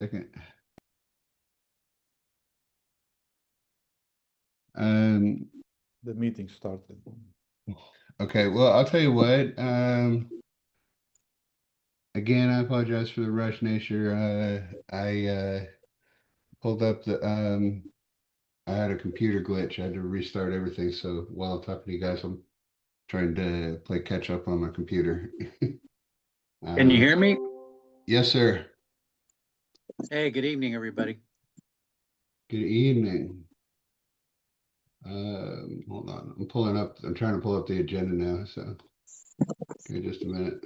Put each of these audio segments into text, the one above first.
second. The meeting started. Okay, well, I'll tell you what, again, I apologize for the rush nature. I pulled up I had a computer glitch. I had to restart everything. So while I'm talking to you guys, I'm trying to play catch up on my computer. Can you hear me? Yes, sir. Hey, good evening, everybody. Good evening. Hold on. I'm trying to pull up the agenda now. So okay, just a minute.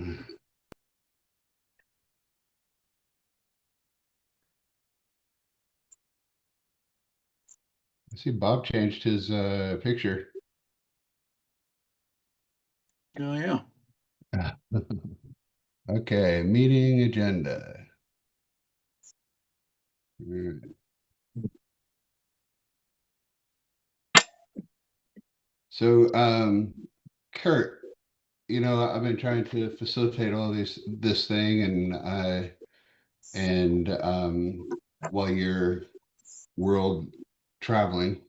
I see Bob changed his picture. Oh, yeah. Okay, meeting agenda. Alright. So, Kurt, I've been trying to facilitate all this thing and while you're world traveling,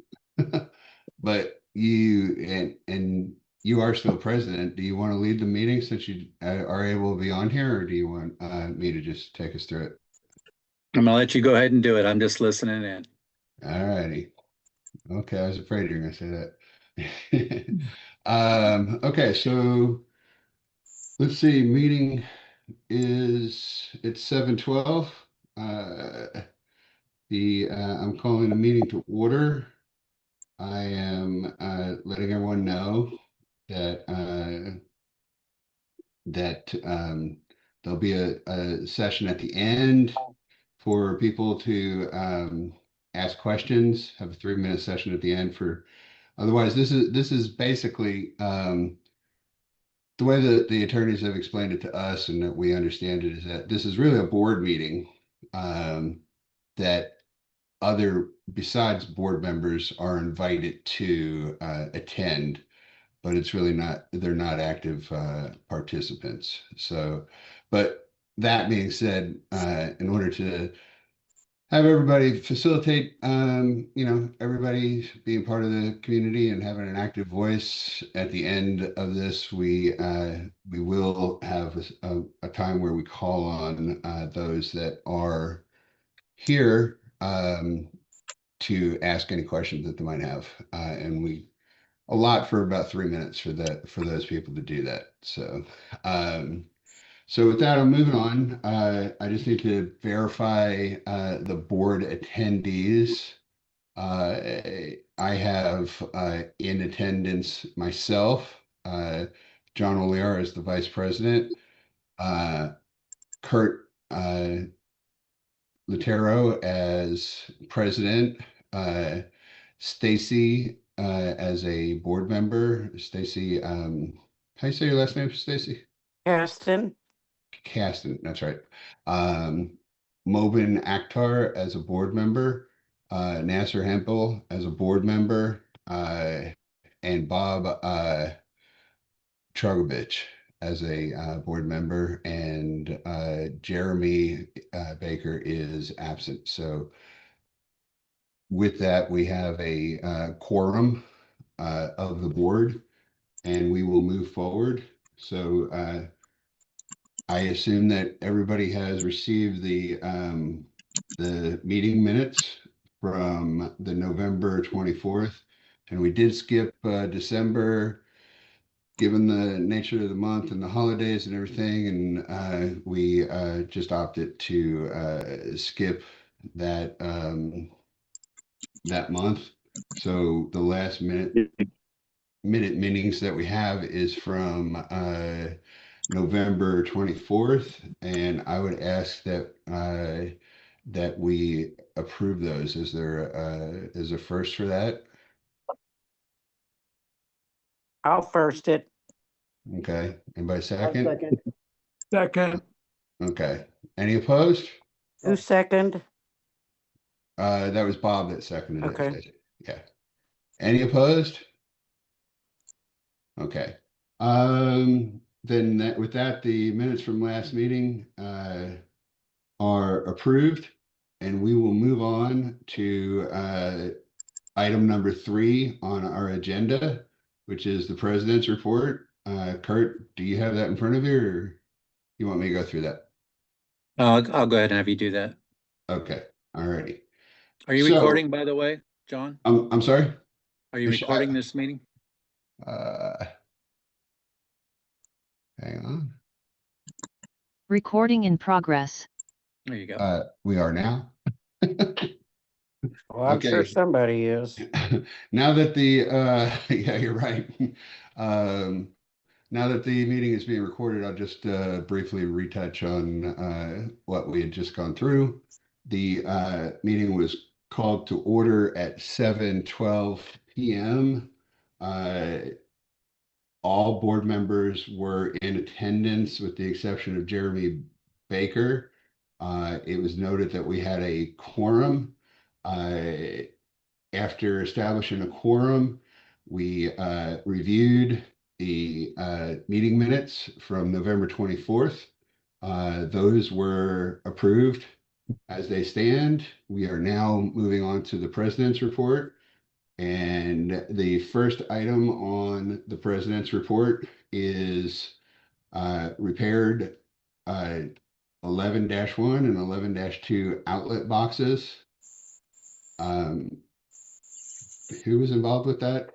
but and you are still president. Do you want to lead the meeting since you are able to be on here, or do you want me to just take us through it? I'm gonna let you go ahead and do it. I'm just listening in. All righty. Okay, I was afraid you were going to say that. Okay, so let's see. Meeting it's 7:12. Uh, I'm calling the meeting to order. I am letting everyone know that there'll be a session at the end for people to ask questions. Have a 3-minute session at the end for. Otherwise, this is basically the way that the attorneys have explained it to us and that we understand it is that this is really a board meeting that other besides board members are invited to attend, but it's really not, they're not active participants. So, but that being said, in order to have everybody facilitate, everybody being part of the community and having an active voice at the end of this, we will have a time where we call on those that are here to ask any questions that they might have, and we allot for about 3 minutes for those people to do that. So with that, I'm moving on. I just need to verify the board attendees. I have in attendance myself, John Oliar as the vice president, Kurt Lutero as president, Stacy as a board member. Stacy, how do you say your last name, Stacy? Kirsten. Caston, that's right. Mobin Akhtar as a board member, Nasser Hempel as a board member, and Bob Trogovich as a board member, and Jeremy Baker is absent. So with that, we have a quorum of the board, and we will move forward. So I assume that everybody has received the meeting minutes from the November 24th, and we did skip December, given the nature of the month and the holidays and everything, and we just opted to skip that that month. So the last minute meetings that we have is from November 24th, and I would ask that that we approve those. Is there is a first for that? I'll first it. Okay. Anybody second? Second. Okay. Any opposed? Who second? That was Bob that seconded it. Okay. Yeah. Any opposed? Okay. Then with that, the minutes from last meeting are approved. and we will move on to item number 3 on our agenda, which is the president's report. Kurt, do you have that in front of you, or you want me to go through that? I'll go ahead and have you do that. Okay, all righty. Are you So- recording, by the way, John? I'm sorry? Are you recording this meeting? Hang on. Recording in progress. There you go. We are now. Well, I'm sure Okay. somebody is. Now that the yeah, you're right. Now that the meeting is being recorded, I'll just briefly retouch on what we had just gone through. The meeting was called to order at 7:12 p.m. All board members were in attendance with the exception of Jeremy Baker. It was noted that we had a quorum. After establishing a quorum, we reviewed the meeting minutes from November 24th. Those were approved as they stand. We are now moving on to the president's report. And the first item on the president's report is repaired 11-1 and 11-2 outlet boxes. Who was involved with that?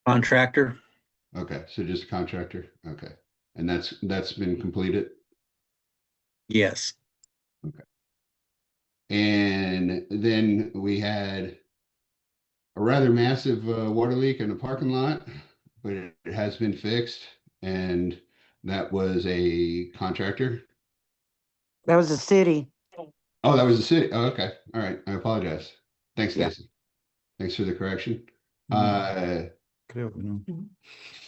Contractor? Okay, so just a contractor. Okay, and that's been completed. Yes. And then we had a rather massive water leak in the parking lot, but it has been fixed, and that was a contractor. That was the city. Oh, that was the city. Oh, okay. All right. I apologize. Thanks, Yeah. Stacy. Thanks for the correction. Creo que no.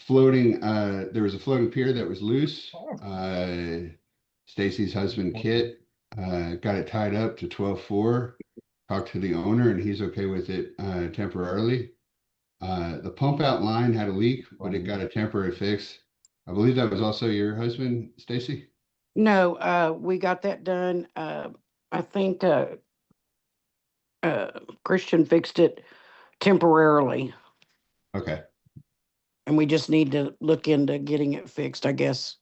Floating, there was a floating pier that was loose. Stacy's husband, Kit, got it tied up to 12-4. Talked to the owner, and he's okay with it temporarily. The pump out line had a leak, but it got a temporary fix. I believe that was also your husband, Stacy? No, we got that done. I think Christian fixed it temporarily, Okay. and we just need to look into getting it fixed, I guess.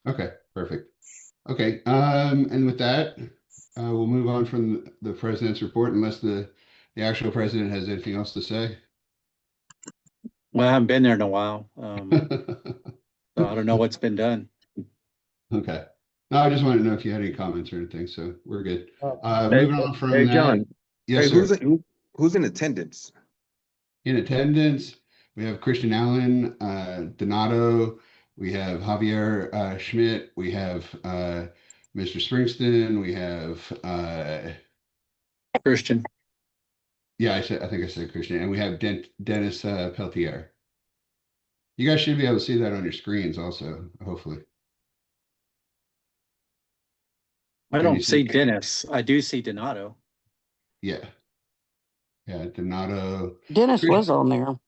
Okay, perfect. Okay, and with that, we'll move on from the president's report unless the actual president has anything else to say. Well, I haven't been there in a while. So I don't know what's been done. Okay. No, I just wanted to know if you had any comments or anything, so we're good. Hey, Moving on from hey, that. John. Yes, Hey, sir. who's in attendance? In attendance, we have Christian Allen, Donato, we have Javier Schmidt, we have Mr. Springston, we have Christian. yeah, I think I said Christian, and we have Dennis Peltier. You guys should be able to see that on your screens also, hopefully. I Can you don't see see- Dennis. I do see Donato. Yeah. Yeah, Donato. Dennis Chris- was on there.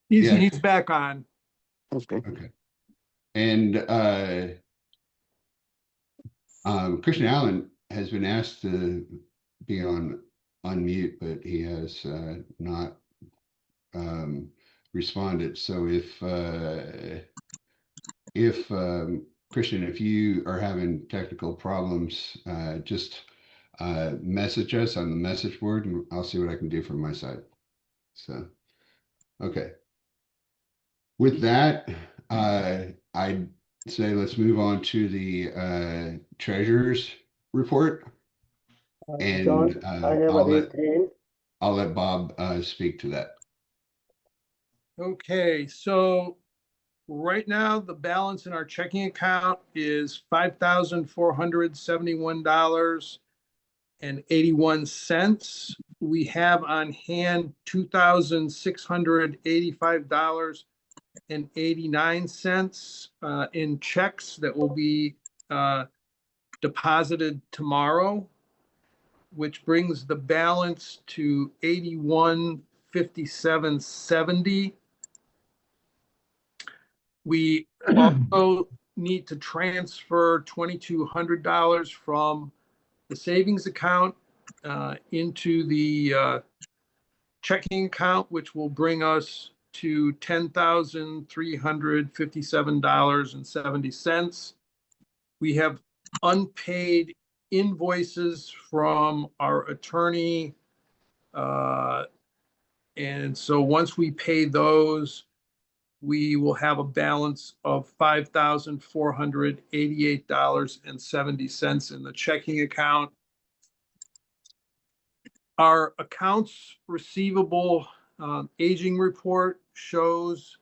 Yeah. He's back on. That's good. Okay. And Christian Allen has been asked to be on unmute, but he has not responded. So if Christian, if you are having technical problems, just message us on the message board and I'll see what I can do from my side. So, okay. With that, I'd say let's move on to the treasurer's report. And John, I have I'll a let, hand. I'll let Bob speak to that. Okay, so right now, the balance in our checking account is $5,471.81. We have on hand $2,685.89 in checks that will be deposited tomorrow, which brings the balance to 8157.70. We also need to transfer $2,200 from the savings account into the checking account, which will bring us to $10,357.70. We have unpaid invoices from our attorney. And so once we pay those, we will have a balance of $5,488.70 in the checking account. Our accounts receivable aging report shows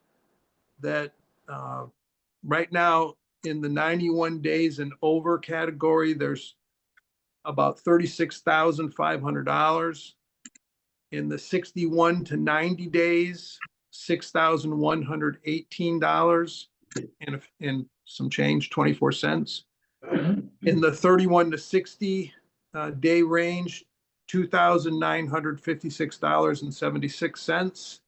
that right now in the 91 days and over category, there's about $36,500. In the 61 to 90 days, $6,118 and some change, 24 cents. In the 31 to 60 day range, $2,956.76.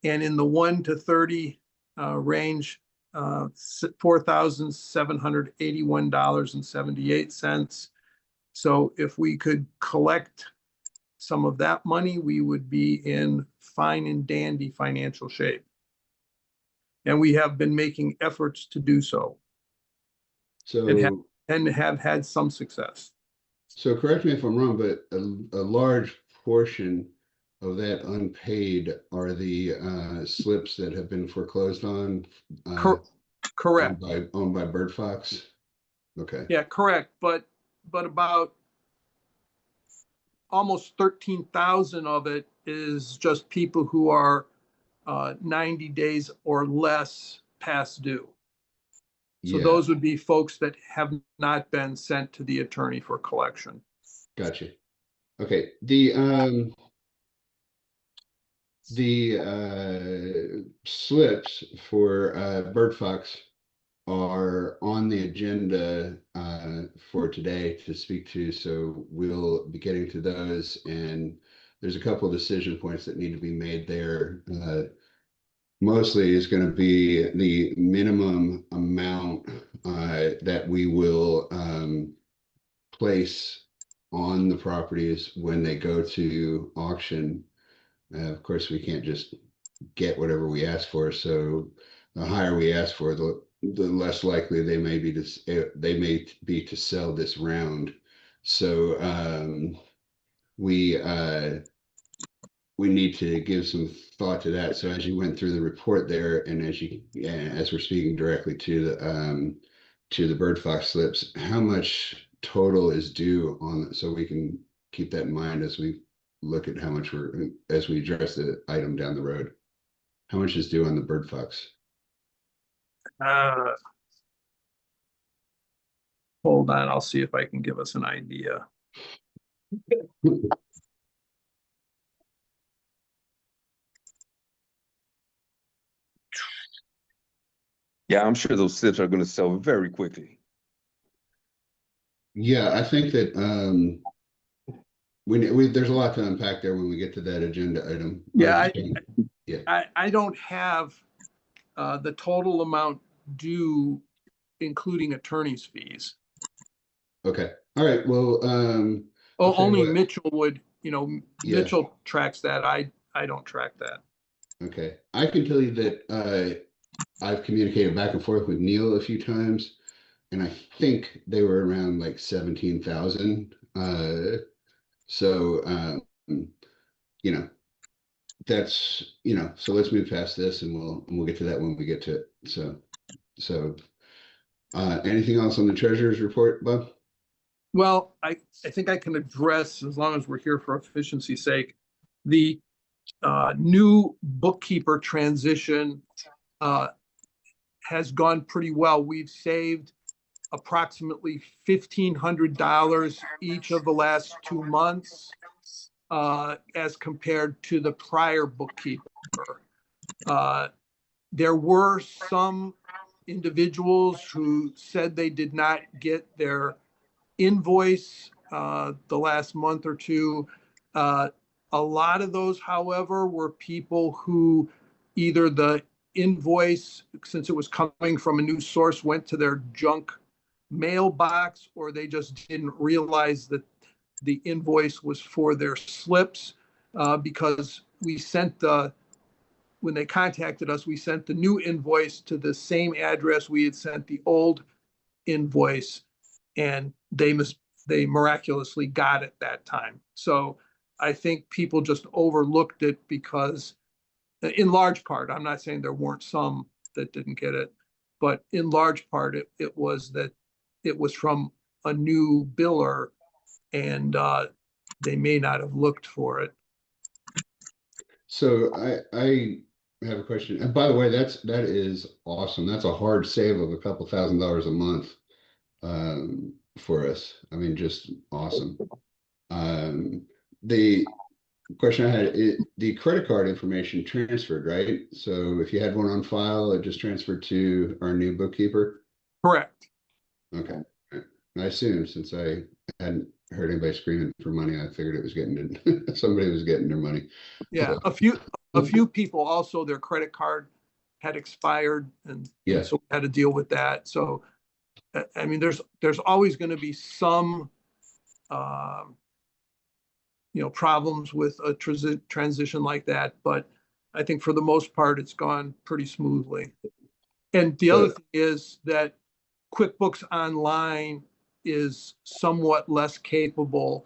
And in the 1 to 30 range, $4,781.78. So if we could collect some of that money, we would be in fine and dandy financial shape. And we have been making efforts to do so So, and have had some success. so correct me if I'm wrong, but a large portion of that unpaid are the slips that have been foreclosed on. Correct. Owned by Bird Fox. Okay. Yeah, correct. But about almost 13,000 of it is just people who are 90 days or less past due. So Yeah. those would be folks that have not been sent to the attorney for collection. Gotcha. Okay. The slips for Bird Fox are on the agenda for today to speak to, so we'll be getting to those, and there's a couple of decision points that need to be made there. Mostly is going to be the minimum amount that we will place on the properties when they go to auction. Of course, we can't just get whatever we ask for, so the higher we ask for, the less likely they may be to sell this round. So we need to give some thought to that. So as you went through the report there, and as we're speaking directly to the Bird Fox slips, how much total is due on, so we can keep that in mind as we look at how much as we address the item down the road. How much is due on the Bird Fox? Hold on, I'll see if I can give us an idea. Yeah, I'm sure those slips are going to sell very quickly. Yeah, I think that there's a lot to unpack there when we get to that agenda item. Yeah, Yeah. I don't have the total amount due, including attorney's fees. Okay. All right. Well, Only Mitchell would, Yeah. Mitchell tracks that. I don't track that. Okay. I can tell you that I've communicated back and forth with Neil a few times, and I think they were around like 17,000. So that's, so let's move past this, and we'll get to that when we get to it. So anything else on the treasurer's report, Bob? Well, I think I can address, as long as we're here for efficiency's sake, the new bookkeeper transition has gone pretty well. We've saved approximately $1,500 each of the last 2 months as compared to the prior bookkeeper. There were some individuals who said they did not get their invoice the last month or two. A lot of those, however, were people who either the invoice, since it was coming from a new source, went to their junk mailbox, or they just didn't realize that the invoice was for their slips, because we sent when they contacted us, we sent the new invoice to the same address we had sent the old invoice, and they miraculously got it that time. So I think people just overlooked it because, in large part, I'm not saying there weren't some that didn't get it, but in large part, it was that it was from a new biller, and they may not have looked for it. So I have a question. And by the way, that is awesome. That's a hard save of a couple $1,000s a month for us. I mean, just awesome. The question I had, the credit card information transferred, right? So if you had one on file, it just transferred to our new bookkeeper. Correct. Okay. I assume, since I hadn't heard anybody screaming for money, I figured it was somebody was getting their money. Yeah, So, a few people also, their credit card had expired, and yeah. so we had to deal with that. So, I mean, there's always going to be some, problems with a transition like that, but I think for the most part, it's gone pretty smoothly. And the other thing is that QuickBooks Online is somewhat less capable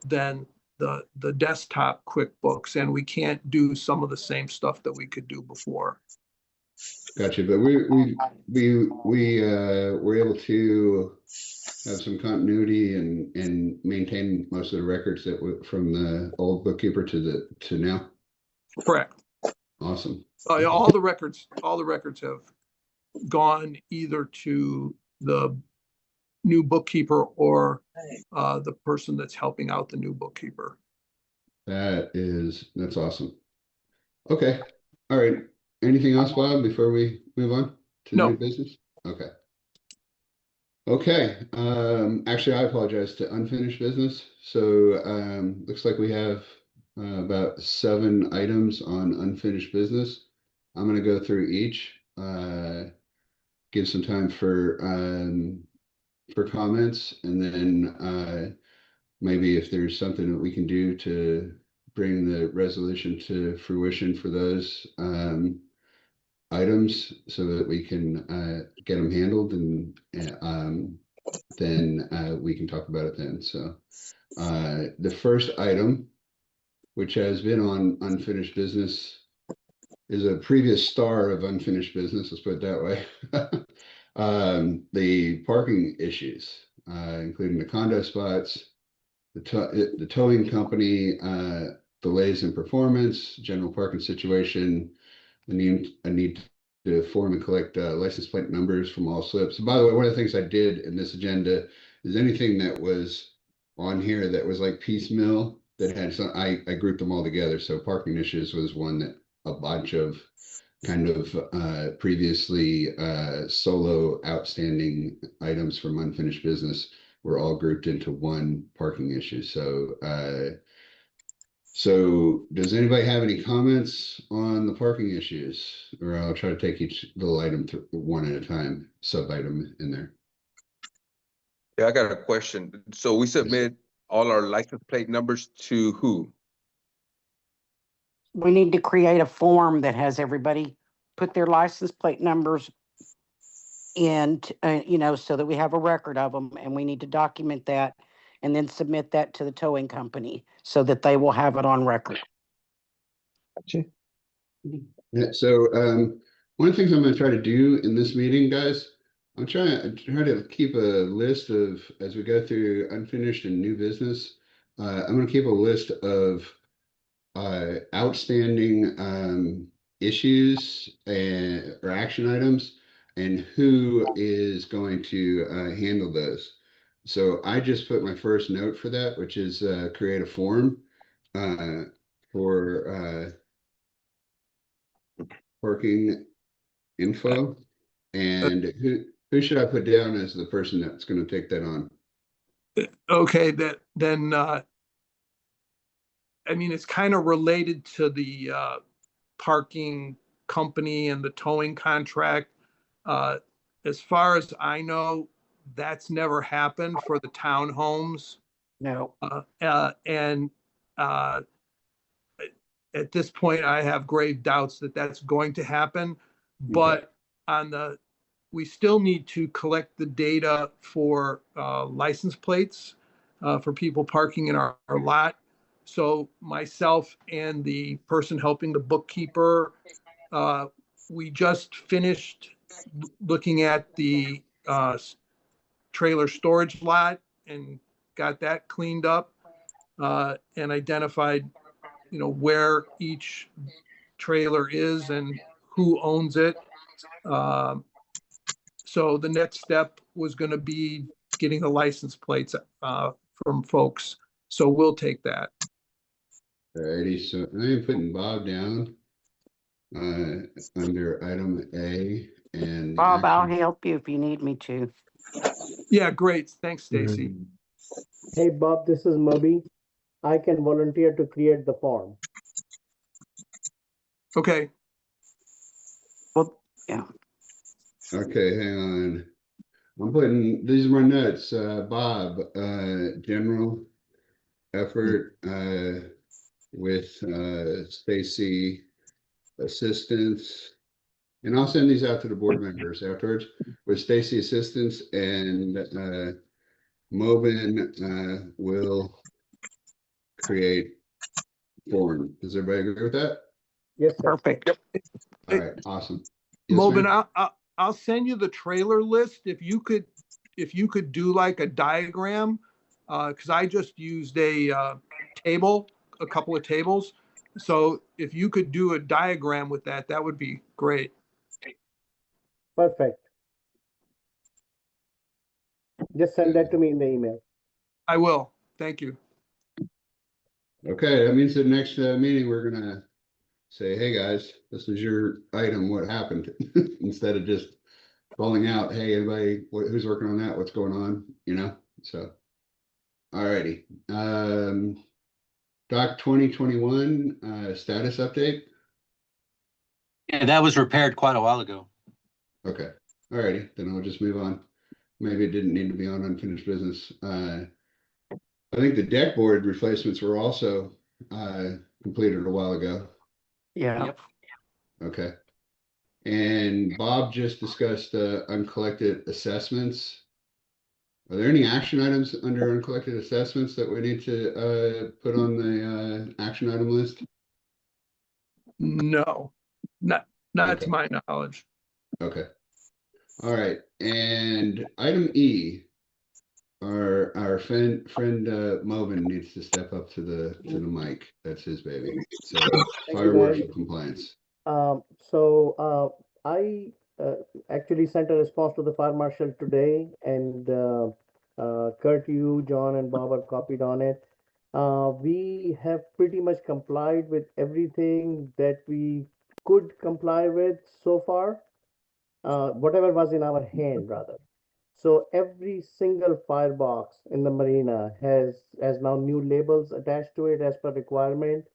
than the desktop QuickBooks, and we can't do some of the same stuff that we could do before. Gotcha. But we were able to have some continuity and maintain most of the records that were from the old bookkeeper to now. Correct. Awesome. All the records have gone either to the new bookkeeper or the person that's helping out the new bookkeeper. That's awesome. Okay. All right. Anything else, Bob, before we move on to No. new business? Okay. Okay. Actually, I apologize, to unfinished business. So looks like we have about 7 items on unfinished business. I'm going to go through each, give some time for comments, and then maybe if there's something that we can do to bring the resolution to fruition for those items so that we can get them handled, and then we can talk about it then. So the first item, which has been on unfinished business, is a previous star of unfinished business, let's put it that way. The parking issues, including the condo spots, the towing company, delays in performance, general parking situation, a need to form and collect license plate numbers from all slips. And by the way, one of the things I did in this agenda is anything that was on here that was like piecemeal, that had some, I grouped them all together. So parking issues was one that a bunch of kind of previously solo outstanding items from unfinished business were all grouped into one parking issue. So does anybody have any comments on the parking issues? Or I'll try to take each little item one at a time, sub item in there. Yeah, I got a question. So we submit all our license plate numbers to who? We need to create a form that has everybody put their license plate numbers in, so that we have a record of them, and we need to document that and then submit that to the towing company so that they will have it on record. Gotcha. Yeah, so one of the things I'm going to try to do in this meeting, guys, I'm trying to keep a list of, as we go through unfinished and new business, I'm going to keep a list of outstanding issues or action items, and who is going to handle those. So I just put my first note for that, which is create a form for parking info. And who should I put down as the person that's going to take that on? Okay, then I mean, it's kind of related to the parking company and the towing contract. As far as I know, That's never happened for the townhomes. No, And at this point, I have grave doubts that that's going to happen. But we still need to collect the data for license plates for people parking in our lot. So myself and the person helping the bookkeeper, we just finished looking at the trailer storage lot and got that cleaned up and identified, where each trailer is and who owns it. So the next step was going to be getting the license plates from folks. So we'll take that. Alrighty, so I'm putting Bob down under item A and the Bob, I'll action. help you if you need me to. Yeah, great. Thanks, Stacy. Hey Bob, this is Moby. I can volunteer to create the form. Okay. Well, yeah. Okay, hang on. I'm putting, these are my notes, Bob, general effort, with, Stacy assistance. And I'll send these out to the board members afterwards with Stacy assistance and, Mobin, will create form. Does everybody agree with that? Yes, sir. Perfect. All right, awesome. Yes, Mobin, ma'am? I'll send you the trailer list. If you could do like a diagram, because I just used a couple of tables. So if you could do a diagram with that, that would be great. Perfect. Just send that to me in the email. I will. Thank you. Okay, that means the next meeting, we're gonna say, hey, guys, this is your item, what happened? Instead of just calling out, hey, everybody, who's working on that, what's going on, so. Alrighty, Doc 2021, status update, Yeah, that was repaired quite a while ago. okay, alrighty, then I'll just move on. Maybe it didn't need to be on unfinished business. I think the deck board replacements were also completed a while ago. Yeah. Yep. Okay. And Bob just discussed uncollected assessments. Are there any action items under uncollected assessments that we need to put on the action item list? No, not Okay. to my knowledge. Okay. All right. And item E, our friend Movin needs to step up to the mic. That's his baby. So Thank fire you, marshal guys. compliance. I actually sent a response to the fire marshal today, and Kurt, you, John, and Bob are copied on it. We have pretty much complied with everything that we could comply with so far, whatever was in our hand, rather. So every single firebox in the marina has now new labels attached to it as per requirement.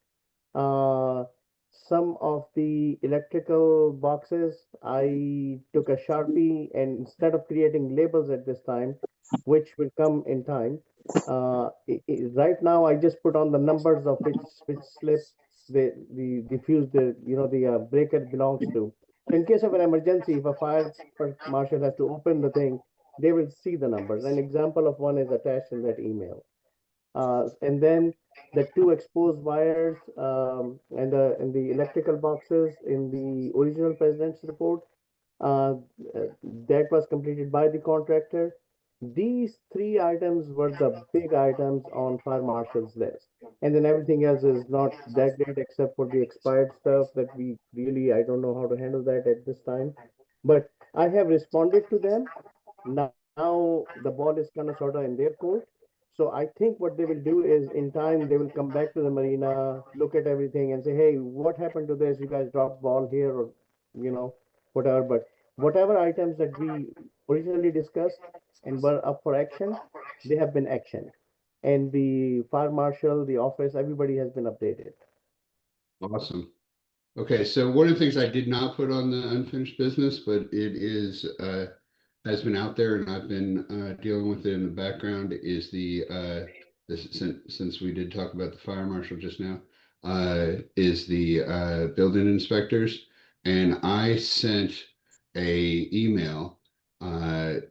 Uh, some of the electrical boxes, I took a Sharpie, and instead of creating labels at this time, which will come in time, right now I just put on the numbers of which slip the fuse, the breaker belongs to. So in case of an emergency, if a fire marshal has to open the thing, they will see the numbers. An example of one is attached in that email. And then the two exposed wires and the electrical boxes in the original president's report, uh, that was completed by the contractor. These three items were the big items on fire marshal's list. And then everything else is not that great except for the expired stuff that we really, I don't know how to handle that at this time. But I have responded to them. Now the ball is kind of sort of in their court. So I think what they will do is in time they will come back to the marina, look at everything and say, hey, what happened to this? You guys dropped ball here, or whatever. But whatever items that we originally discussed and were up for action, they have been actioned. And the fire marshal, the office, everybody has been updated. Awesome. Okay, so one of the things I did not put on the unfinished business, but it is has been out there and I've been dealing with it in the background is since we did talk about the fire marshal just now, is the building inspectors. And I sent a email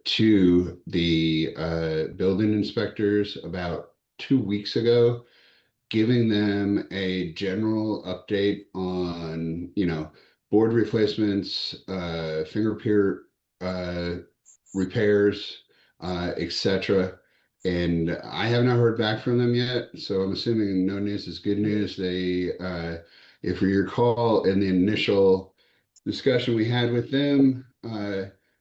to the building inspectors about 2 weeks ago, giving them a general update on, board replacements, fingerprint repairs, etc. And I have not heard back from them yet, so I'm assuming no news is good news. They, if you recall, in the initial discussion we had with them,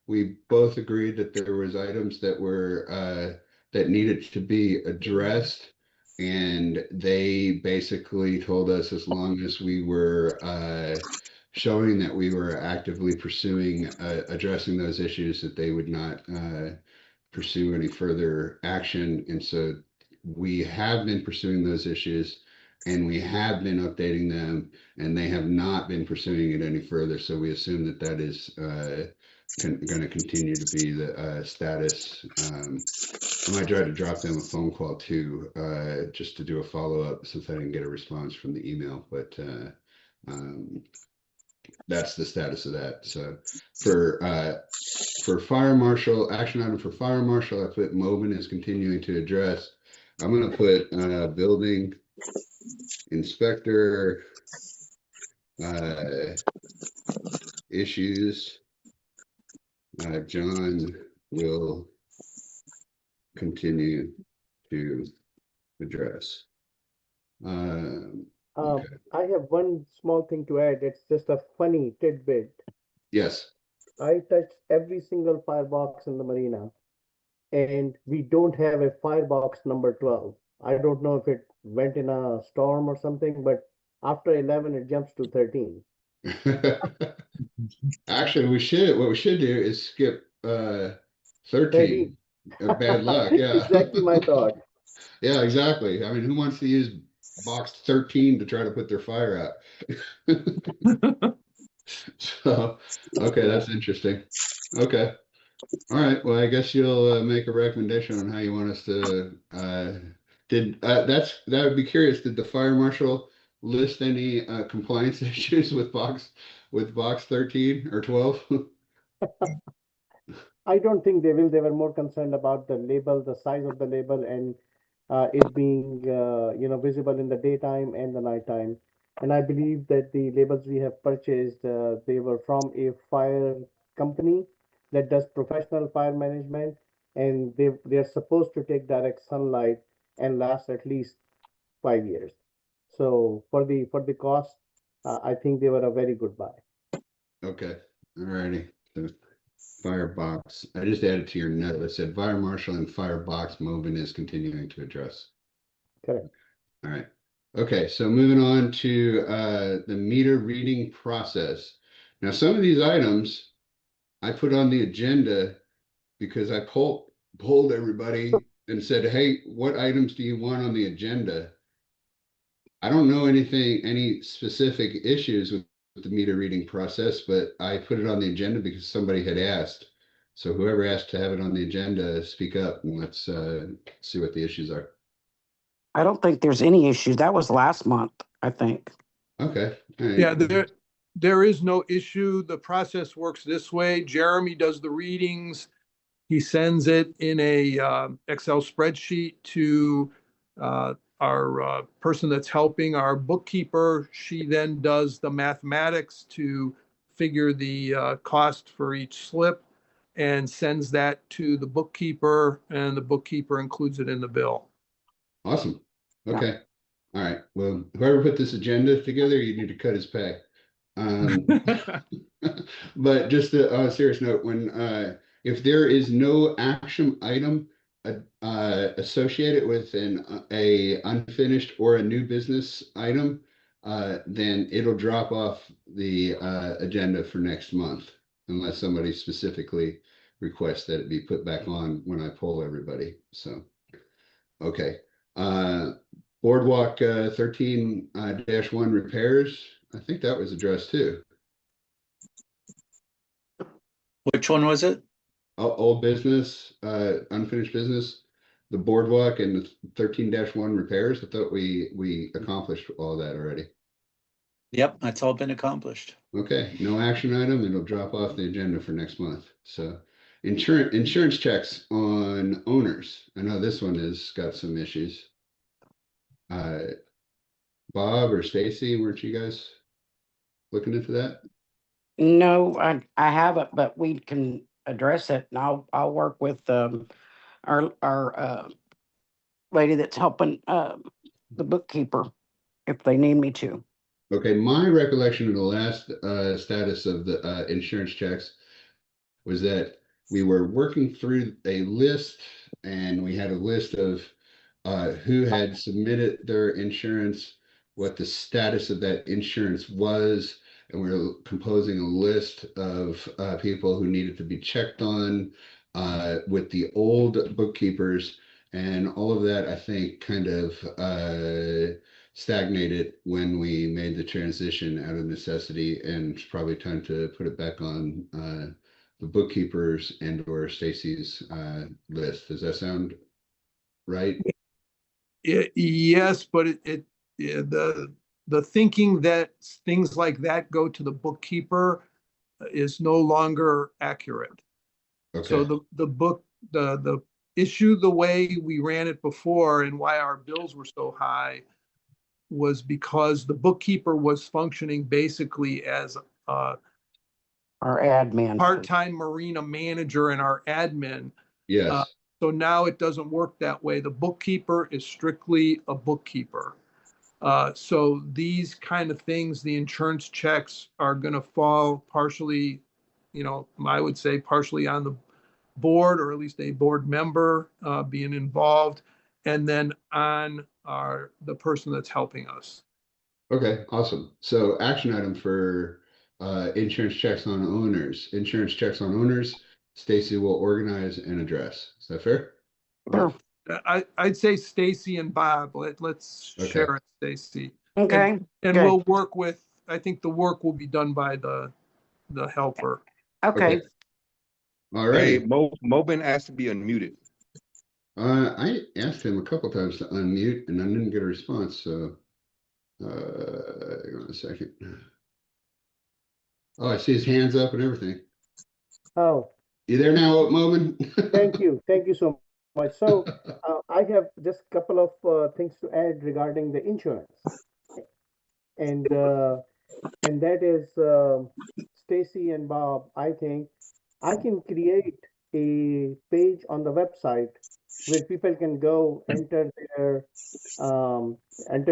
we both agreed that there was items that were that needed to be addressed, and they basically told us as long as we were showing that we were actively pursuing addressing those issues, that they would not pursue any further action. And so we have been pursuing those issues and we have been updating them, and they have not been pursuing it any further. So we assume that that is going to continue to be the status. I might try to drop them a phone call too, just to do a follow-up, since I didn't get a response from the email, but that's the status of that. So for fire marshal, action item for fire marshal, I put Mobin is continuing to address. I'm going to put building inspector issues. John will continue to address. Okay. I have one small thing to add. It's just a funny tidbit. Yes. I touched every single firebox in the marina, and we don't have a firebox number 12. I don't know if it went in a storm or something, but after 11, it jumps to 13. Actually, what we should do is skip 13. 13. Bad luck, yeah. Exactly my thought. Yeah, exactly. I mean, who wants to use box 13 to try to put their fire out? So, okay, that's interesting. Okay. All right. Well, I guess you'll make a recommendation on how you want us to that would be curious. Did the fire marshal list any compliance issues with box 13 or 12? I don't think they will. They were more concerned about the label, the size of the label, and it being visible in the daytime and the nighttime. And I believe that the labels we have purchased, they were from a fire company that does professional fire management, and they're supposed to take direct sunlight and last at least 5 years. So for the cost, I think they were a very good buy. Okay. All righty. So firebox. I just added to your note. I said fire marshal and firebox Mobin is continuing to address. Correct. All right. Okay, so moving on to the meter reading process. Now, some of these items I put on the agenda because I polled everybody and said, hey, what items do you want on the agenda? I don't know any specific issues with the meter reading process, but I put it on the agenda because somebody had asked. So whoever asked to have it on the agenda, speak up and let's see what the issues are. I don't think there's any issues. That was last month, I think. Okay. All right. Yeah, there is no issue. The process works this way. Jeremy does the readings. He sends it in a Excel spreadsheet to our person that's helping, our bookkeeper. She then does the mathematics to figure the cost for each slip and sends that to the bookkeeper, and the bookkeeper includes it in the bill. Awesome. Okay. All right. Well, whoever put this agenda together, you need to cut his pay. But just on a serious note, when if there is no action item associated with a unfinished or a new business item, then it'll drop off the agenda for next month, unless somebody specifically requests that it be put back on when I poll everybody. So, okay. Boardwalk 13-1 repairs. I think that was addressed too. Which one was it? old business, unfinished business, the boardwalk and the 13-1 repairs. I thought we accomplished all that already. Yep, that's all been accomplished. Okay, no action item. It'll drop off the agenda for next month. So insurance checks on owners. I know this one has got some issues. Bob or Stacy, weren't you guys looking into that? No, I haven't, but we can address it, and I'll work with, our lady that's helping, the bookkeeper if they need me to. Okay, my recollection of the last status of the insurance checks was that we were working through a list, and we had a list of who had submitted their insurance, what the status of that insurance was, and we were composing a list of people who needed to be checked on with the old bookkeepers, and all of that, I think, kind of stagnated when we made the transition out of necessity, and it's probably time to put it back on the bookkeepers and or Stacy's list. Does that sound right? Yes, but yeah, the thinking that things like that go to the bookkeeper is no longer accurate. So Okay, the issue, the way we ran it before and why our bills were so high was because the bookkeeper was functioning basically as a Our admin. part-time marina manager and our admin. yes, So now it doesn't work that way. The bookkeeper is strictly a bookkeeper. So these kind of things, the insurance checks are going to fall partially, I would say partially on the board, or at least a board member being involved, and then on the person that's helping us. okay, awesome. So action item for insurance checks on owners. Insurance checks on owners, Stacy will organize and address. Is that fair? Sure. I'd say Stacy and Bob. Let's Okay. share it, Stacy. Okay, And good. we'll work with, I think the work will be done by the helper. Okay, All Hey, right. Mobin asked to be unmuted. I asked him a couple times to unmute and I didn't get a response, so hang on a second. Oh, I see his hands up and everything. Oh, You there now, Mobin? thank you. Thank you so much. So I have just a couple of things to add regarding the insurance. And that is Stacy and Bob, I think I can create a page on the website where people can go enter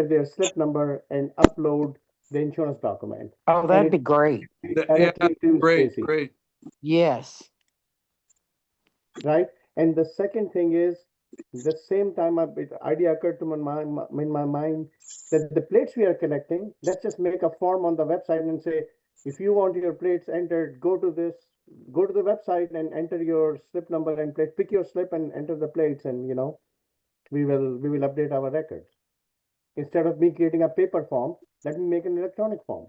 their slip number and upload the insurance document. oh, that'd be great. Yeah, Directly to great, Stacy, great. Yes, right? And the second thing is, the same time the idea occurred to in my mind that the plates we are collecting, let's just make a form on the website and say, if you want your plates entered, go to the website and enter your slip number and plate, pick your slip and enter the plates, and we will update our records. Instead of me creating a paper form, let me make an electronic form.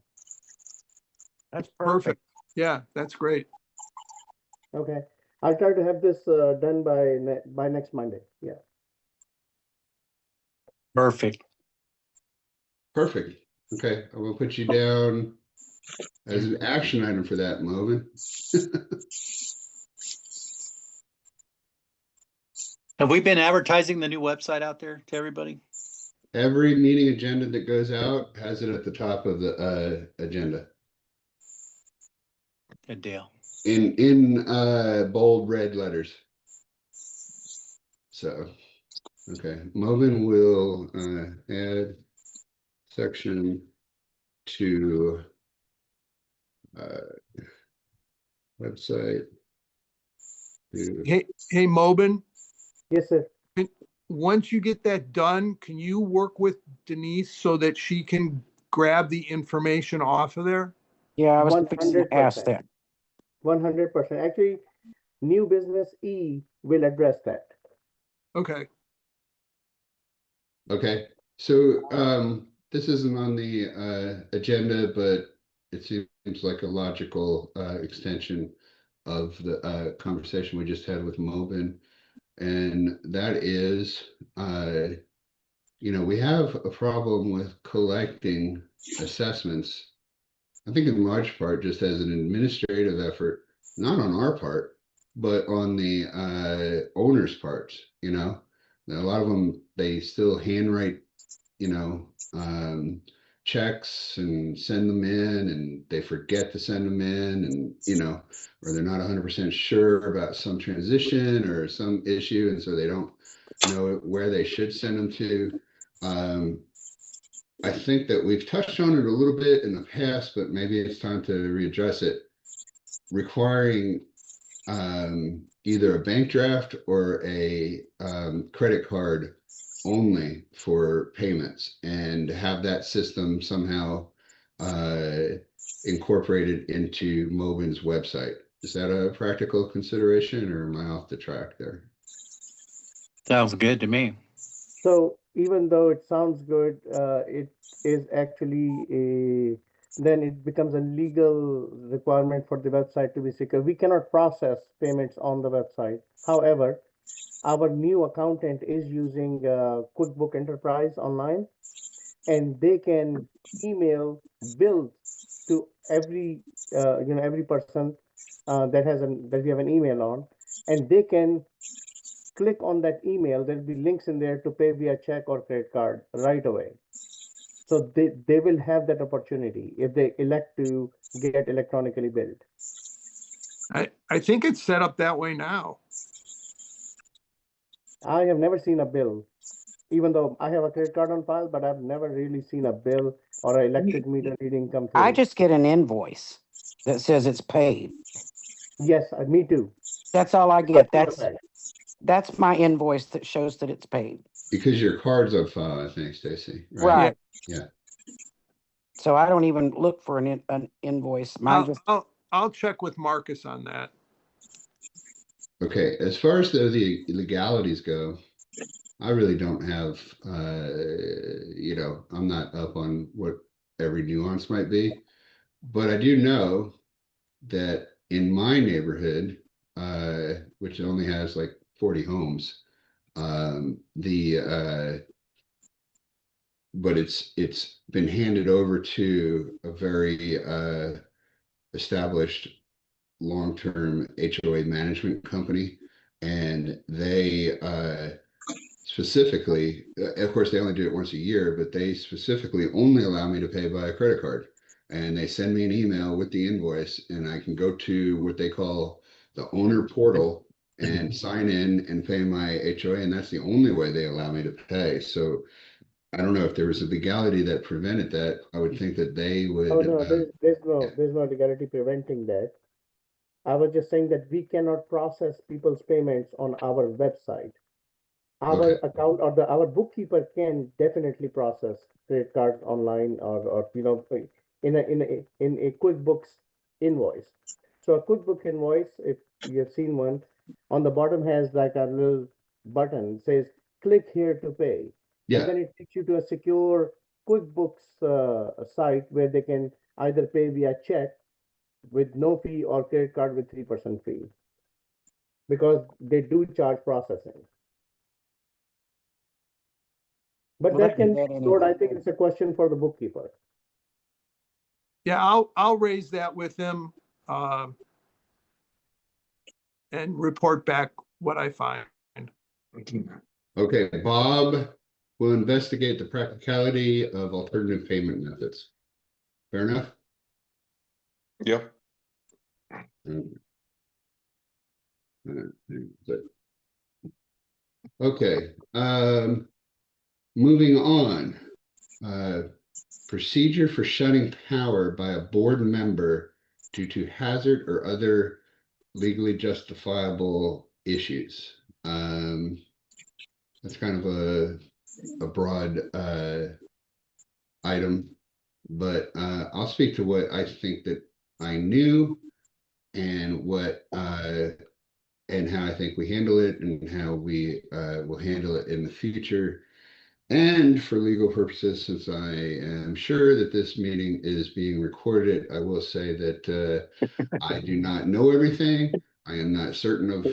that's Perfect. perfect. Yeah, that's great. Okay, I'll try to have this done by next Monday. Yeah. Perfect. Perfect. Okay, I will put you down as an action item for that, Mobin. Have we been advertising the new website out there to everybody? Every meeting agenda that goes out has it at the top of the agenda Good deal. in bold red letters. So, okay, Mobin will add section to website. Hey, Mobin, Yes, sir. once you get that done, can you work with Denise so that she can grab the information off of there? Yeah, I was fixing to ask 100%. that. 100%. Actually, new business E will address that. Okay. Okay, so this isn't on the agenda, but it seems like a logical extension of the conversation we just had with Mobin. And that is, we have a problem with collecting assessments. I think in large part just as an administrative effort, not on our part, but on the owner's part, A lot of them, they still handwrite, you know, um, checks and send them in and they forget to send them in and, or they're not 100% sure about some transition or some issue. And so they don't know where they should send them to. I think that we've touched on it a little bit in the past, but maybe it's time to readdress it, requiring either a bank draft or a credit card only for payments and have that system somehow incorporated into Mobin's website. Is that a practical consideration or am I off the track there? Sounds good to me. So even though it sounds good, it is actually then it becomes a legal requirement for the website to be secure. We cannot process payments on the website. However, our new accountant is using QuickBook Enterprise online, and they can email bills to every person that we have an email on, and they can click on that email. There'll be links in there to pay via check or credit card right away. So they will have that opportunity if they elect to get electronically billed. I think it's set up that way now. I have never seen a bill, even though I have a credit card on file, but I've never really seen a bill or an electric meter reading come through. I just get an invoice that says it's paid. Yes, me too. That's all I get. That's my invoice that shows that it's paid. Because your card's on file, I think, Stacy. Right. Yeah. So I don't even look for an invoice. Mine I'll check with Marcus on that. Okay, as far as the legalities go, I really don't have, I'm not up on what every nuance might be, but I do know that in my neighborhood, which only has like 40 homes, but it's been handed over to a very established long-term HOA management company, and they specifically, of course, they only do it once a year, but they specifically only allow me to pay by a credit card. And they send me an email with the invoice, and I can go to what they call the owner portal and sign in and pay my HOA, and that's the only way they allow me to pay. So I don't know if there was a legality that prevented that. I would think that they would. Oh no, there's no legality preventing that. I was just saying that we cannot process people's payments on our website. Our Okay. account or our bookkeeper can definitely process credit cards online or in a QuickBooks invoice. So a QuickBook invoice, if you have seen one, on the bottom has like a little button says click here to pay. Yeah. And then it takes you to a secure QuickBooks site where they can either pay via check with no fee or credit card with 3% fee, because they do charge processing. But Well, that can be that explored. anyway. I think it's a question for the bookkeeper. Yeah, I'll raise that with him and report back what I find. Okay, Bob will investigate the practicality of alternative payment methods. Fair enough? Yep. Okay, moving on. Procedure for shutting power by a board member due to hazard or other legally justifiable issues. That's kind of a broad item, but I'll speak to what I think that I knew and what and how I think we handle it and how we will handle it in the future. And for legal purposes, since I am sure that this meeting is being recorded, I will say that I do not know everything. I am not certain of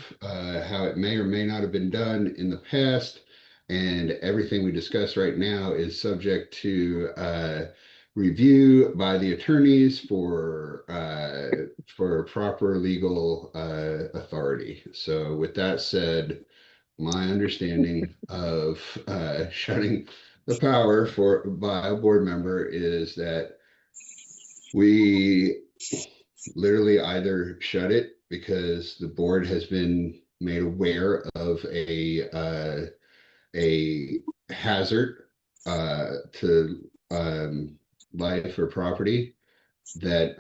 how it may or may not have been done in the past. And everything we discuss right now is subject to review by the attorneys for proper legal authority. So with that said, my understanding of shutting the power by a board member is that we literally either shut it because the board has been made aware of a hazard to life or property that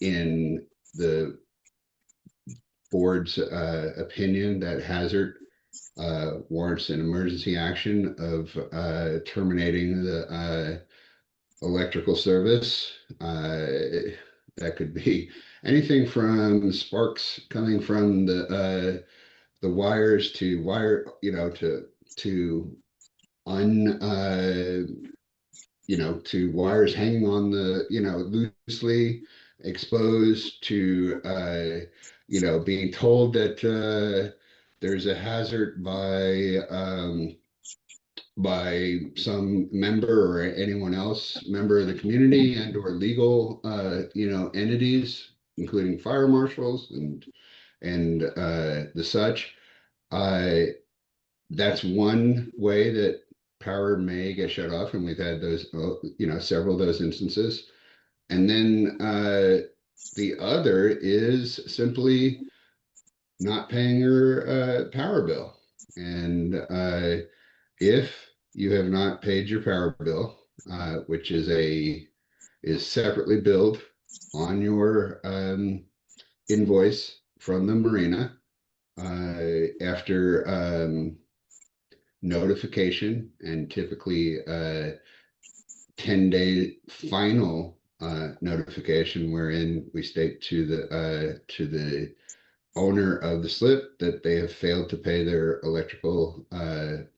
in the board's opinion, that hazard warrants an emergency action of terminating the electrical service. That could be anything from sparks coming from the wires to to un to wires hanging on the loosely exposed to being told that there's a hazard by some member or anyone else, member of the community and or legal, entities, including fire marshals and the such. Uh, that's one way that power may get shut off, and we've had those, several of those instances. And then the other is simply not paying your power bill. And if you have not paid your power bill, which is separately billed on your invoice from the marina after notification, and typically 10-day final notification, wherein we state to the owner of the slip that they have failed to pay their electrical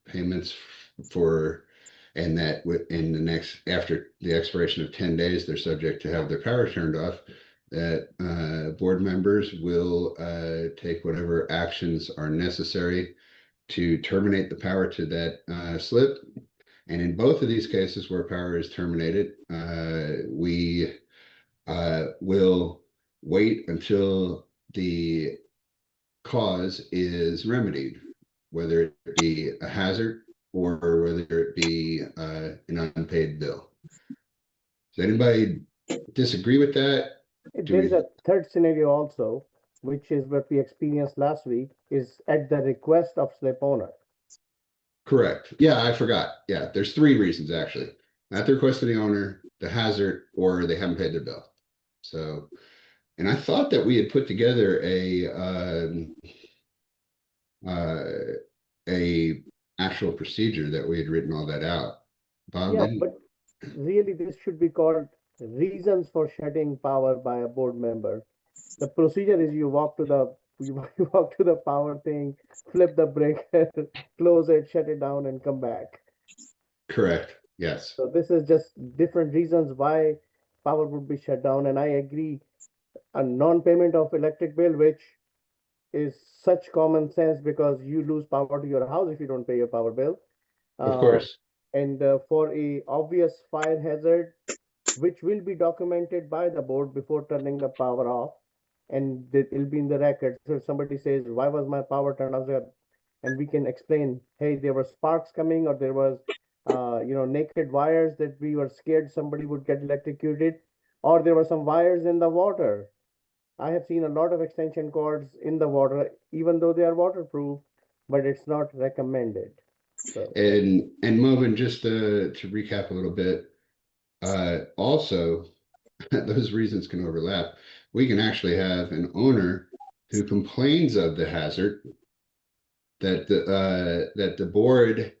payments and that in the next, after the expiration of 10 days, they're subject to have their power turned off. That board members will take whatever actions are necessary to terminate the power to that slip. And in both of these cases where power is terminated, we will wait until the cause is remedied, whether it be a hazard or whether it be an unpaid bill. Does anybody disagree with that? There is a third scenario also, which is what we experienced last week, is at the request of slip owner. Correct. Yeah, I forgot. Yeah, there's three reasons actually. At the request of the owner, the hazard, or they haven't paid their bill. So, and I thought that we had put together a actual procedure that we had written all that out. Bob, Yeah, didn't? but really this should be called reasons for shutting power by a board member. The procedure is you walk to the you walk to the power thing, flip the breaker, close it, shut it down, and come back. Correct. Yes. So this is just different reasons why power would be shut down. And I agree, a non-payment of electric bill, which is such common sense because you lose power to your house if you don't pay your power bill. Of course. And for a obvious fire hazard, which will be documented by the board before turning the power off, and it'll be in the record. So if somebody says, "Why was my power turned off?" and we can explain, "Hey, there were sparks coming, or there was, naked wires that we were scared somebody would get electrocuted, or there were some wires in the water." I have seen a lot of extension cords in the water, even though they are waterproof, but it's not recommended. So And Movin, just to recap a little bit, also those reasons can overlap. We can actually have an owner who complains of the hazard, that the board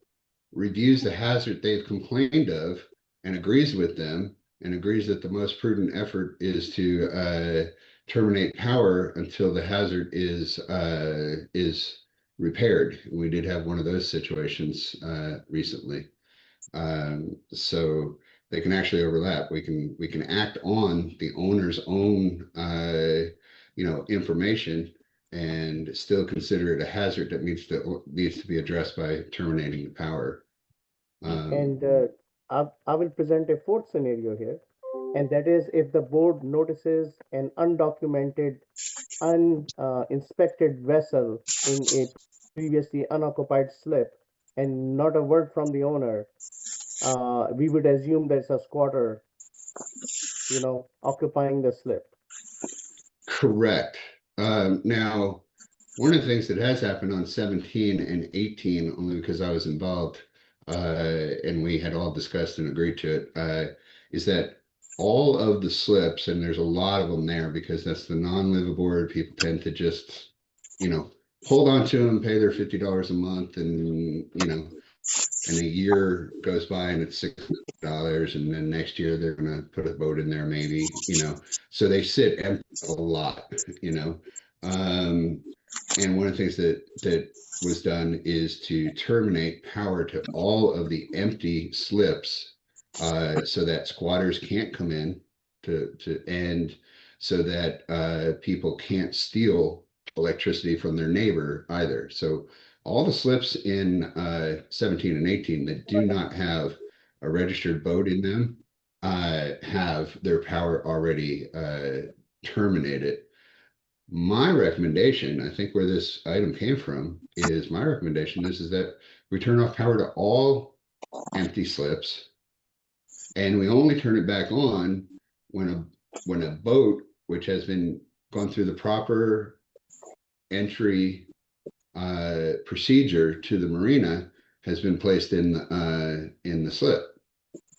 reviews the hazard they've complained of and agrees with them, and agrees that the most prudent effort is to terminate power until the hazard is repaired. We did have one of those situations recently. So they can actually overlap. We can act on the owner's own information and still consider it a hazard that needs to be addressed by terminating the power. And I will present a fourth scenario here, and that is if the board notices an undocumented, uninspected vessel in a previously unoccupied slip and not a word from the owner, we would assume there's a squatter, occupying the slip. Correct. Now, one of the things that has happened on 17 and 18, only because I was involved, and we had all discussed and agreed to it, is that all of the slips, and there's a lot of them there because that's the non-livable, people tend to just, hold on to them, pay their $50 a month, and, and a year goes by and it's $6, and then next year they're going to put a boat in there, maybe, so they sit empty a lot, and one of the things that was done is to terminate power to all of the empty slips, so that squatters can't come in and so that people can't steal electricity from their neighbor either. So all the slips in 17 and 18 that do not have a registered boat in them have their power already terminated. My recommendation, I think where this item came from, is my recommendation is that we turn off power to all empty slips, and we only turn it back on when a boat, which has been gone through the proper entry procedure to the marina, has been placed in the slip,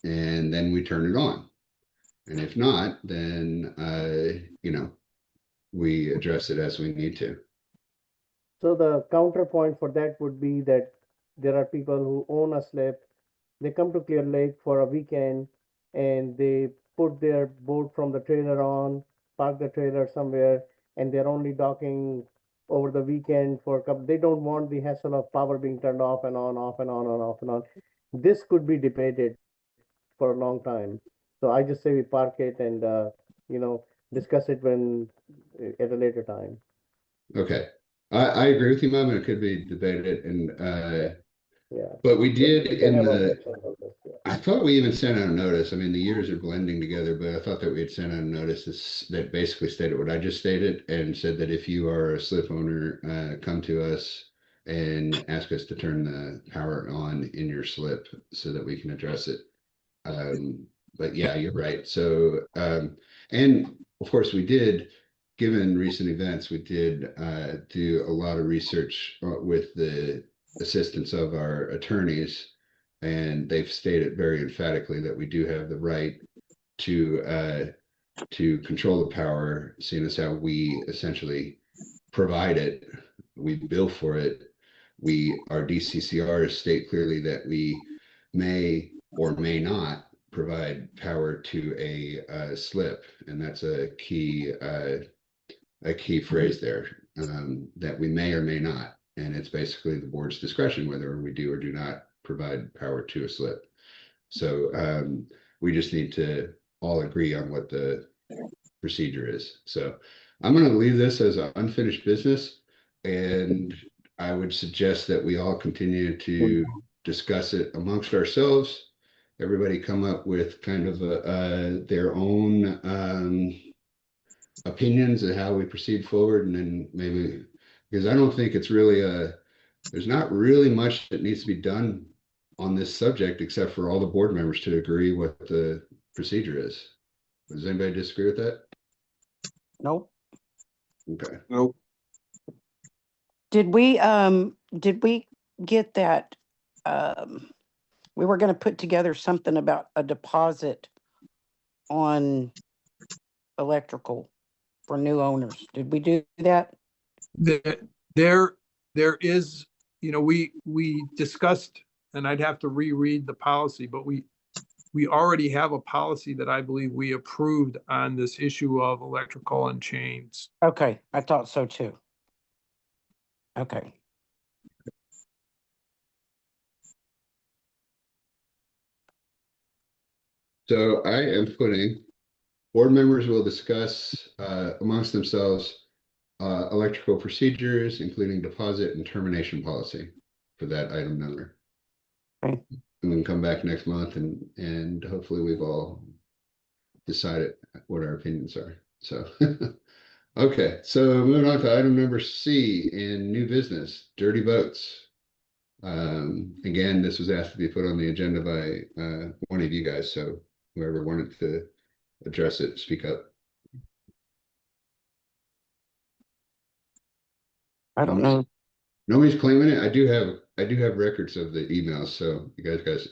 and then we turn it on. And if not, then we address it as we need to. So the counterpoint for that would be that there are people who own a slip, they come to Clear Lake for a weekend, and they put their boat from the trailer on, park the trailer somewhere, and they're only docking over the weekend for a couple. They don't want the hassle of power being turned off and on, off and on, and off and on. This could be debated for a long time. So I just say we park it and discuss it at a later time. Okay. I agree with you, Mom, and it could be debated, and Yeah. but we did We can in have a the section about this, yeah. I thought we even sent out a notice. I mean, the years are blending together, but I thought that we had sent out a notice that basically stated what I just stated, and said that if you are a slip owner, come to us and ask us to turn the power on in your slip so that we can address it. But yeah, you're right. So, and of course we did, given recent events, we did do a lot of research with the assistance of our attorneys, and they've stated very emphatically that we do have the right to control the power, seeing as how we essentially provide it, we bill for it. Our DCCRs state clearly that we may or may not provide power to a slip, and that's a key phrase there, that we may or may not, and it's basically the board's discretion whether we do or do not provide power to a slip. So we just need to all agree on what the procedure is. So I'm going to leave this as an unfinished business, and I would suggest that we all continue to discuss it amongst ourselves. Everybody come up with kind of their own opinions of how we proceed forward, and then maybe, because I don't think it's really there's not really much that needs to be done on this subject except for all the board members to agree what the procedure is. Does anybody disagree with that? Nope. Okay. Nope. Did we get that? We were going to put together something about a deposit on electrical for new owners. Did we do that? There is, we discussed, and I'd have to reread the policy, but we already have a policy that I believe we approved on this issue of electrical and chains. Okay, I thought so too. Okay. So I am putting, board members will discuss amongst themselves electrical procedures, including deposit and termination policy for that item number. Okay. And we can come back next month and hopefully we've all decided what our opinions are. So, okay, so moving on to item number C in new business, dirty boats. Again, this was asked to be put on the agenda by one of you guys, so whoever wanted to address it, speak up. I don't know. Nobody's claiming it. I do have records of the emails, so you guys.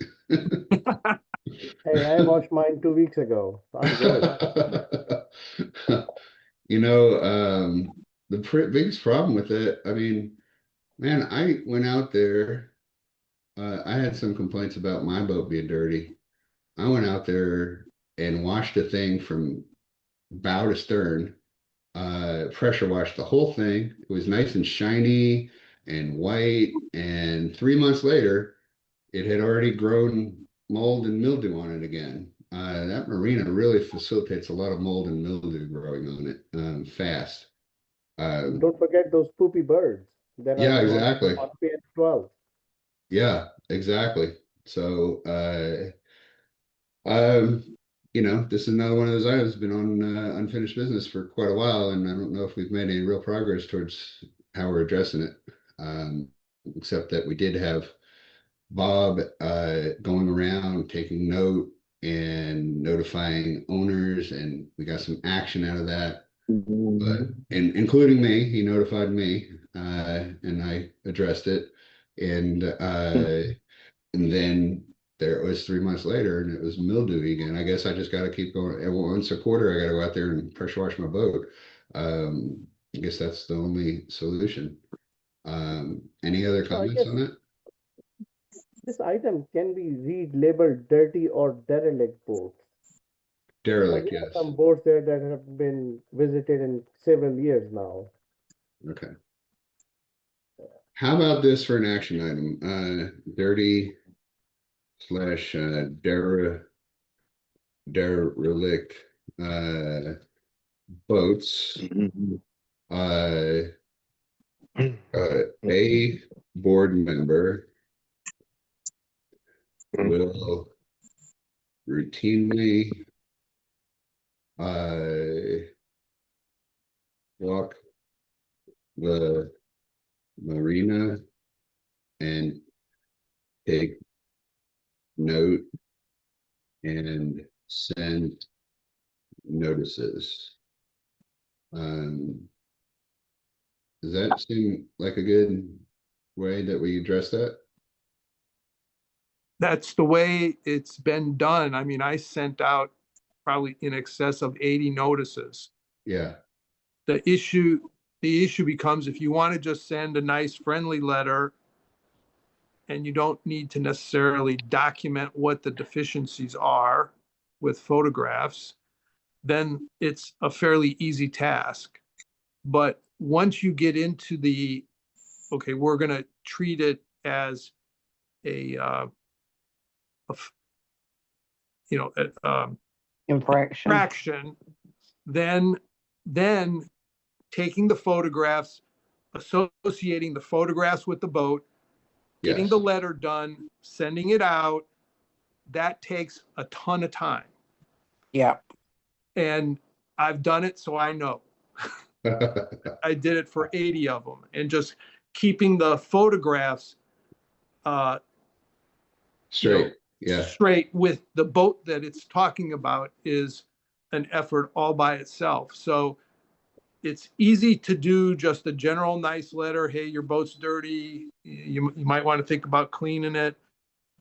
Hey, I watched mine 2 weeks ago. I'm good. You know, the biggest problem with it, I mean, man, I went out there. I had some complaints about my boat being dirty. I went out there and washed the thing from bow to stern, pressure washed the whole thing. It was nice and shiny and white. And 3 months later, it had already grown mold and mildew on it again. That marina really facilitates a lot of mold and mildew growing on it fast. Don't forget those poopy birds that Yeah, are exactly. on page 12. Yeah, exactly. So, um, you know, this is another one of those items been on unfinished business for quite a while, and I don't know if we've made any real progress towards how we're addressing it. Except that we did have Bob going around taking note and notifying owners, and we got some action out of that. But and including me, he notified me, and I addressed it, and then there it was 3 months later, and it was mildewy again. I guess I just got to keep going. And once a quarter, I got to go out there and pressure wash my boat. I guess that's the only solution. Any other So I comments guess on that? this item can be read labeled dirty or derelict boats. Derelict, We have yes. some boats there that have been visited in several years now. Okay. How about this for an action item? Dirty slash derelict boats. A board member will routinely walk the marina and take note and send notices. Does that seem like a good way that we address that? That's the way it's been done. I mean, I sent out probably in excess of 80 notices. Yeah, The issue becomes if you want to just send a nice friendly letter and you don't need to necessarily document what the deficiencies are with photographs, then it's a fairly easy task. But once you get into the, okay, we're going to treat it as a Infraction. fraction, then taking the photographs, associating the photographs with the boat, getting yes. the letter done, sending it out, that takes a ton of time. Yeah. And I've done it, so I know. I did it for 80 of them, and just keeping the photographs Straight. Yeah. straight with the boat that it's talking about is an effort all by itself. So it's easy to do just a general nice letter. Hey, your boat's dirty. You might want to think about cleaning it.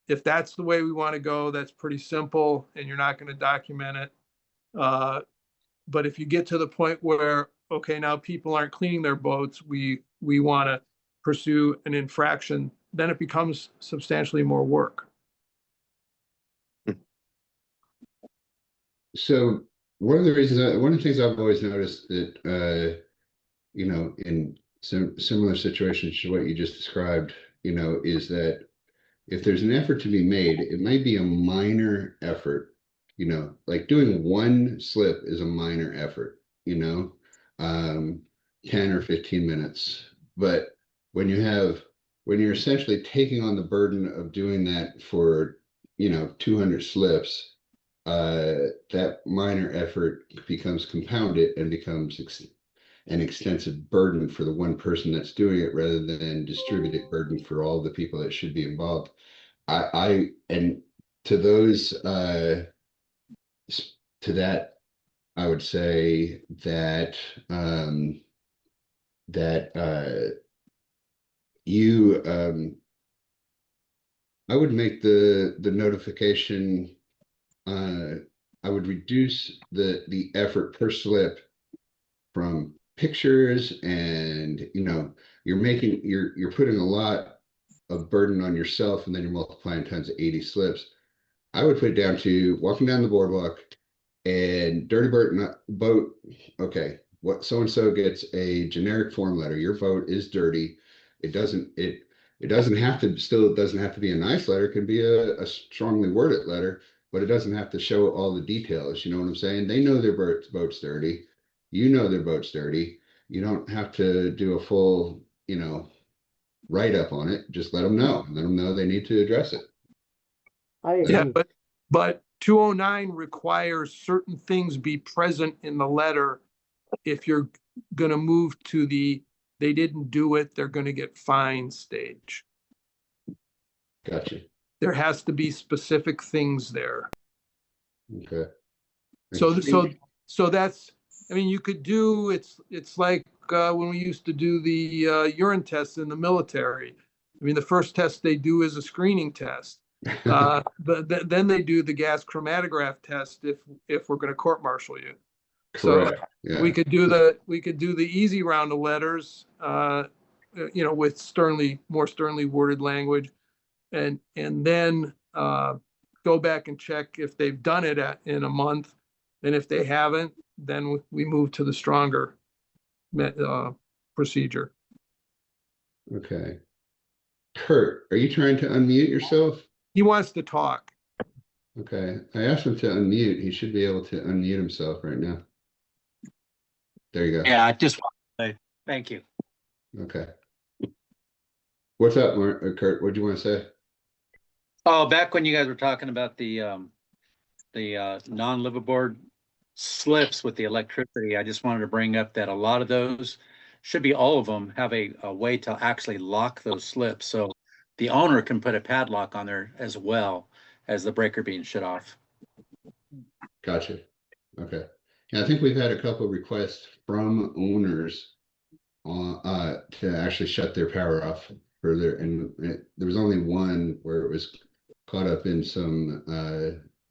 If that's the way we want to go, that's pretty simple, and you're not going to document it. But if you get to the point where, okay, now people aren't cleaning their boats, we want to pursue an infraction, then it becomes substantially more work. So one of the things I've always noticed that, you know, in similar situations to what you just described, you know, is that if there's an effort to be made, it might be a minor effort, like doing one slip is a minor effort, 10 or 15 minutes. But when you're essentially taking on the burden of doing that for, 200 slips, that minor effort becomes compounded and becomes an extensive burden for the one person that's doing it rather than distributed burden for all the people that should be involved. And to those, to that, I would say that, that, you, I would make the notification, I would reduce the effort per slip from pictures and, you're putting a lot of burden on yourself and then you're multiplying times 80 slips. I would put it down to walking down the boardwalk and dirty boat. Okay, what so and so gets a generic form letter. Your vote is dirty. It doesn't have to still it doesn't have to be a nice letter. It can be a strongly worded letter, but it doesn't have to show all the details. You know what I'm saying? They know their vote's dirty. You know their vote's dirty. You don't have to do a full, write up on it. Just let them know. Let them know they need to address it. I Yeah, agree. but 209 requires certain things be present in the letter. If you're gonna move to they didn't do it, they're gonna get fined stage. Gotcha. There has to be specific things there. Okay. So that's, I mean, you could do, it's like when we used to do the urine tests in the military. I mean, the first test they do is a screening test. But then they do the gas chromatograph test if we're going to court martial you. Correct. So Yeah. we could do the easy round of letters, with more sternly worded language, and then go back and check if they've done it in a month, and if they haven't, then we move to the stronger procedure. Okay. Kurt, are you trying to unmute yourself? He wants to talk. Okay. I asked him to unmute. He should be able to unmute himself right now. There you go. Yeah, I just want to say thank you. Okay. What's up, Kurt? What do you want to say? Oh, back when you guys were talking about the non-liveaboard slips with the electricity, I just wanted to bring up that a lot of those, should be all of them, have a way to actually lock those slips. So the owner can put a padlock on there as well as the breaker being shut off. Gotcha. Okay. Yeah, I think we've had a couple of requests from owners to actually shut their power off further, and there was only one where it was caught up in some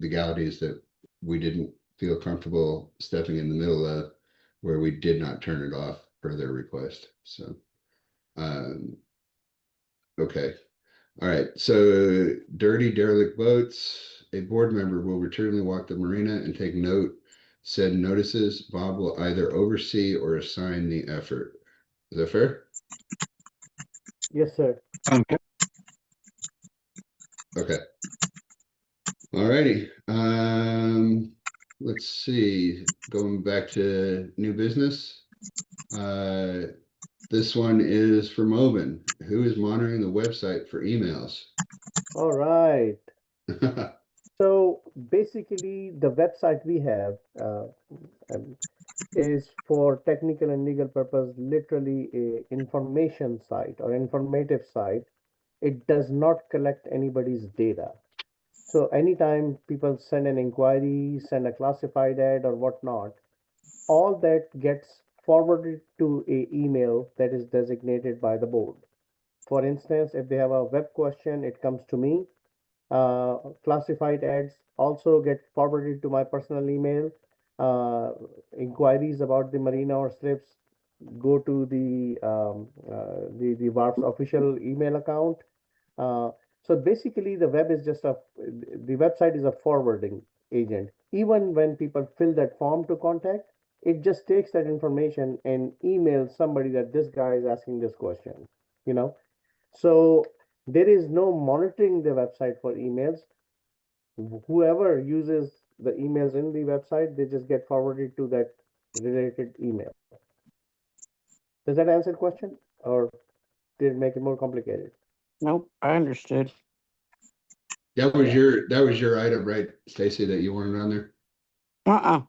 legalities that we didn't feel comfortable stepping in the middle of, where we did not turn it off per their request. So, okay. All right. So, dirty derelict boats. A board member will routinely walk the marina and take note said notices. Bob will either oversee or assign the effort. Is that fair? Yes, sir. Okay. All righty. Let's see. Going back to new business. This one is for Mobin. Who is monitoring the website for emails? All right. So basically, the website we have is for technical and legal purpose, literally a information site or informative site. It does not collect anybody's data. So anytime people send an inquiry, send a classified ad or whatnot, all that gets forwarded to a email that is designated by the board. For instance, if they have a web question, it comes to me. Classified ads also get forwarded to my personal email. Inquiries about the marina or slips go to the Wharf's official email account. So basically, the website is a forwarding agent. Even when people fill that form to contact, it just takes that information and emails somebody that this guy is asking this question. So there is no monitoring the website for emails. Whoever uses the emails in the website, they just get forwarded to that related email. Does that answer the question, or did it make it more complicated? Nope, I understood. That was your item, right, Stacy, that you wanted on there? Uh-uh,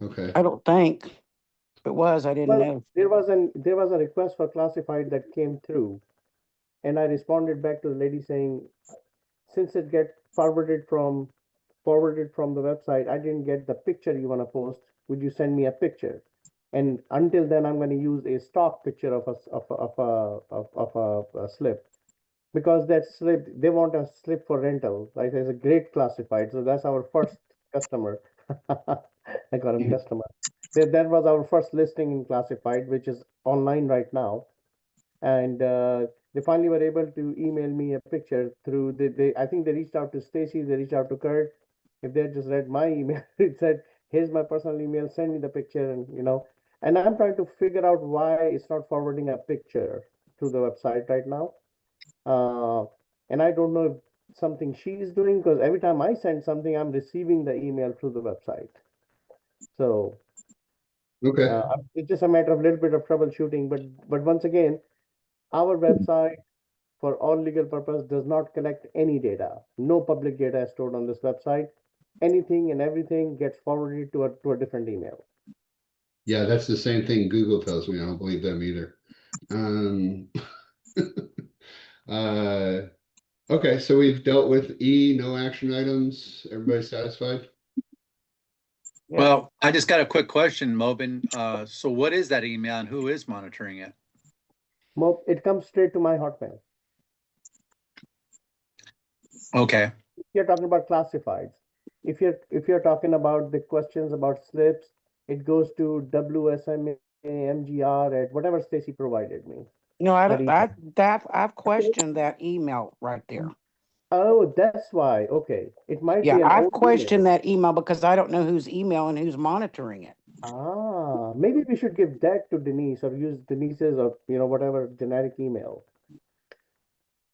Okay. I don't think. If it was, I didn't Well, know. there was a request for classified that came through, and I responded back to the lady saying, since it get forwarded from the website, I didn't get the picture you want to post. Would you send me a picture? And until then, I'm going to use a stock picture of a slip, because that slip, they want a slip for rental. Like, there's a great classified, so that's our first customer. I call him customer. That was our first listing in classified, which is online right now. And they finally were able to email me a picture through I think they reached out to Stacy, they reached out to Kurt. If they had just read my email, it said, here's my personal email, send me the picture. And and I'm trying to figure out why it's not forwarding a picture to the website right now. And I don't know if something she's doing, because every time I send something, I'm receiving the email through the website. So Okay. it's just a matter of a little bit of troubleshooting. But once again, our website, for all legal purpose, does not collect any data. No public data is stored on this website. Anything and everything gets forwarded to a different email. Yeah, that's the same thing Google tells me. I don't believe them either. Uh, okay, so we've dealt with E, no action items. Everybody satisfied? Yeah. Well, I just got a quick question, Mobin. So what is that email and who is monitoring it? It comes straight to my Hotmail. Okay. If you're talking about classifieds, if you're talking about the questions about slips, it goes to WSMA MGR at whatever Stacy provided me. No, I That don't, I've questioned that email right there. Oh, that's why. Okay, it might Yeah, be an I've old questioned email. that email because I don't know who's email and who's monitoring it. Maybe we should give that to Denise, or use Denise's, or whatever generic email.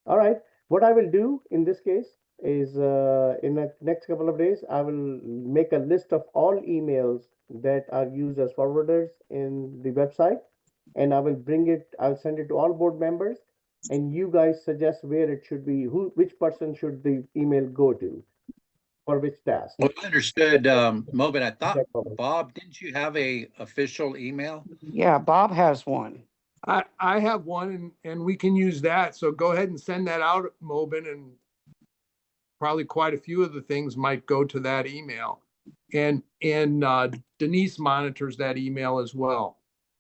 All right. What I will do in this case is, in the next couple of days, I will make a list of all emails that are used as forwarders in the website, and I'll send it to all board members, and you guys suggest where it should be, which person should the email go to, for which task. Well, I understood, Mobin, I thought, That problem. Bob, didn't you have a official email? Yeah, Bob has one. I have one and we can use that. So go ahead and send that out, Mobin, and probably quite a few of the things might go to that email. And Denise monitors that email as well.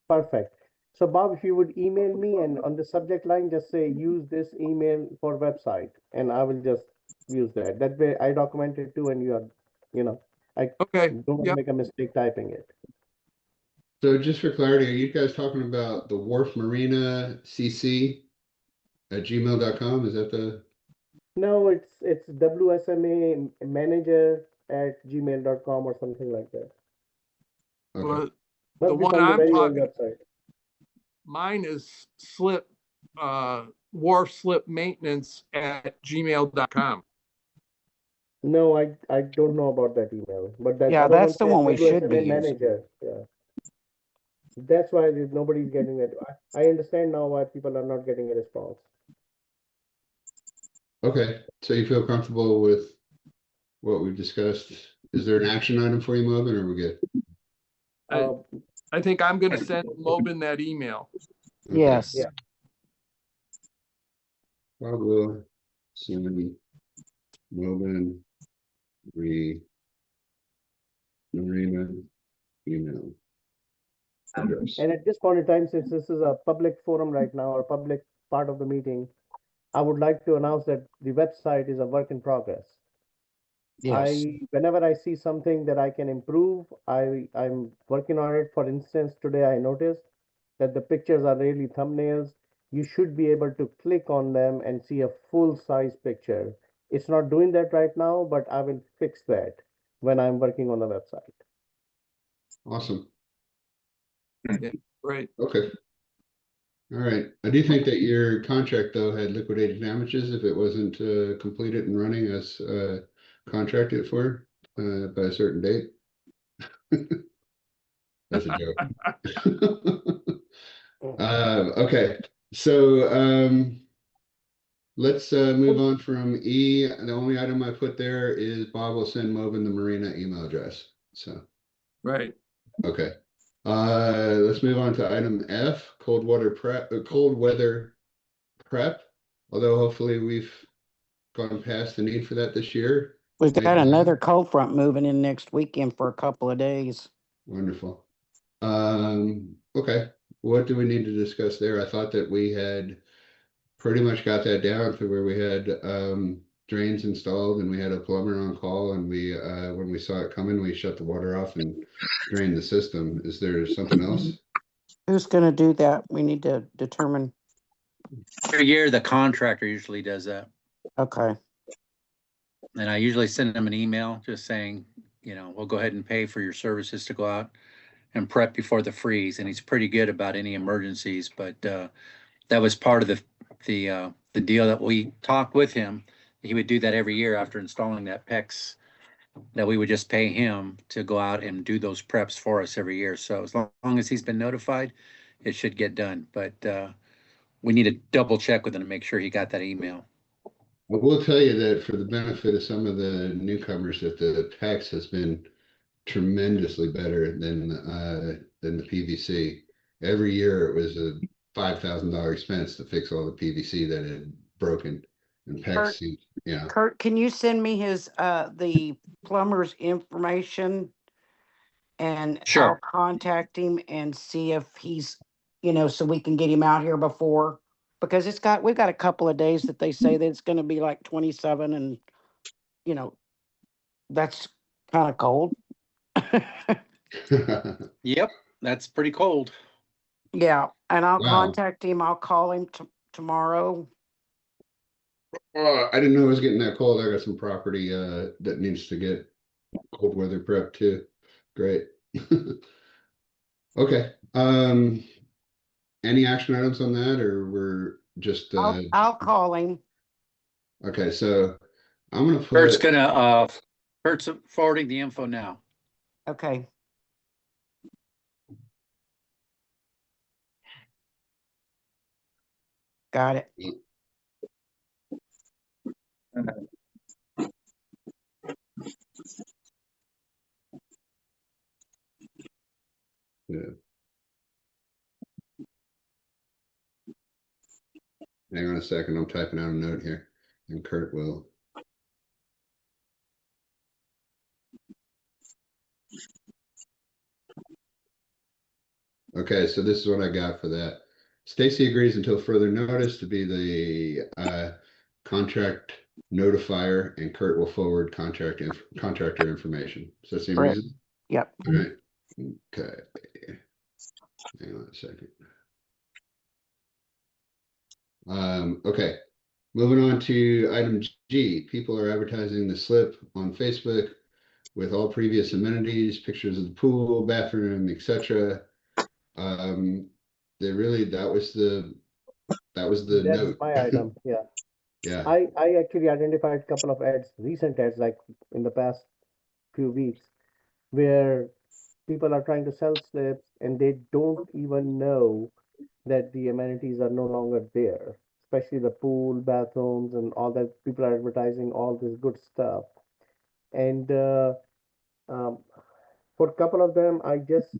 Perfect. So Bob, if you would email me, and on the subject line, just say, use this email for website, and I will just use that. That way I document it too, and I Okay. don't want to Yep. make a mistake typing it. So just for clarity, are you guys talking about the Wharf Marina CC at gmail.com? Is that the? No, it's WSMA manager at gmail.com or something like that. Okay. Well, Must the be one from the I'm very old talking, website. mine is Wharf slip maintenance at gmail.com. No, I don't know about that email, but that Yeah, other one that's the says one we should be WSMA using. manager. Yeah. That's why nobody's getting it. I understand now why people are not getting a response. Okay, so you feel comfortable with what we've discussed? Is there an action item for you, Moben, or we good? I think I'm going to send Mobin that email. Okay. Yes. Yeah. Bob will send Moben Marina email address. And at this point in time, since this is a public forum right now, or public part of the meeting, I would like to announce that the website is a work in progress. Yes. Whenever I see something that I can improve, I'm working on it. For instance, today I noticed that the pictures are really thumbnails. You should be able to click on them and see a full size picture. It's not doing that right now, but I will fix that when I'm working on the website. Awesome. Yeah, great. Okay. All right. I do think that your contract though had liquidated damages if it wasn't completed and running as contracted for. by a certain date. That's a joke. Okay, so let's move on from E. The only item I put there is Bob will send Movin the Marina email address. So, Right. okay. Let's move on to item F, cold weather prep. Although hopefully we've gone past the need for that this year. We've got Maybe. another cold front moving in next weekend for a couple of days. Wonderful. Okay. What do we need to discuss there? I thought that we had pretty much got that down to where we had drains installed and we had a plumber on call, and we when we saw it coming, we shut the water off and drained the system. Is there something else? Who's gonna do that? We need to determine. Every year, the contractor usually does that. Okay, And I usually send them an email just saying, you know, we'll go ahead and pay for your services to go out and prep before the freeze. And he's pretty good about any emergencies, but that was part of the deal that we talked with him. He would do that every year after installing that PEX, that we would just pay him to go out and do those preps for us every year. So as long as he's been notified, it should get done. But we need to double check with him to make sure he got that email. I will tell you that for the benefit of some of the newcomers, that the PEX has been tremendously better than the PVC. Every year it was a $5,000 expense to fix all the PVC that had broken. And Kurt. PEX, yeah. Kurt, can you send me his the plumber's information? And Sure. I'll contact him and see if he's, so we can get him out here before. Because we've got a couple of days that they say that it's gonna be like 27 and, that's kind of cold. Yep, that's pretty cold. Yeah, and I'll Wow. contact him. I'll call him tomorrow. Oh, I didn't know it was getting that cold. I got some property that needs to get cold weather prep too. Great. Okay. Any action items on that, or we're just I'll call him. okay, so I'm gonna Kurt's put Kurt's forwarding the info now. Okay. Got it. yeah. Hang on a second, I'm typing out a note here, and Kurt will. Okay, so this is what I got for that. Stacy agrees until further notice to be the contract notifier, and Kurt will forward contractor information. Does that seem Correct. reasonable? Yep. All right. Okay. Hang on a second. Okay. Moving on to item G. People are advertising the slip on Facebook with all previous amenities, pictures of the pool, bathroom, etc. That was the That's note. my item, yeah. Yeah. I actually identified a couple of ads, recent ads, like in the past few weeks, where people are trying to sell slips and they don't even know that the amenities are no longer there, especially the pool, bathrooms, and all that. People are advertising all this good stuff. And um, for a couple of them, I just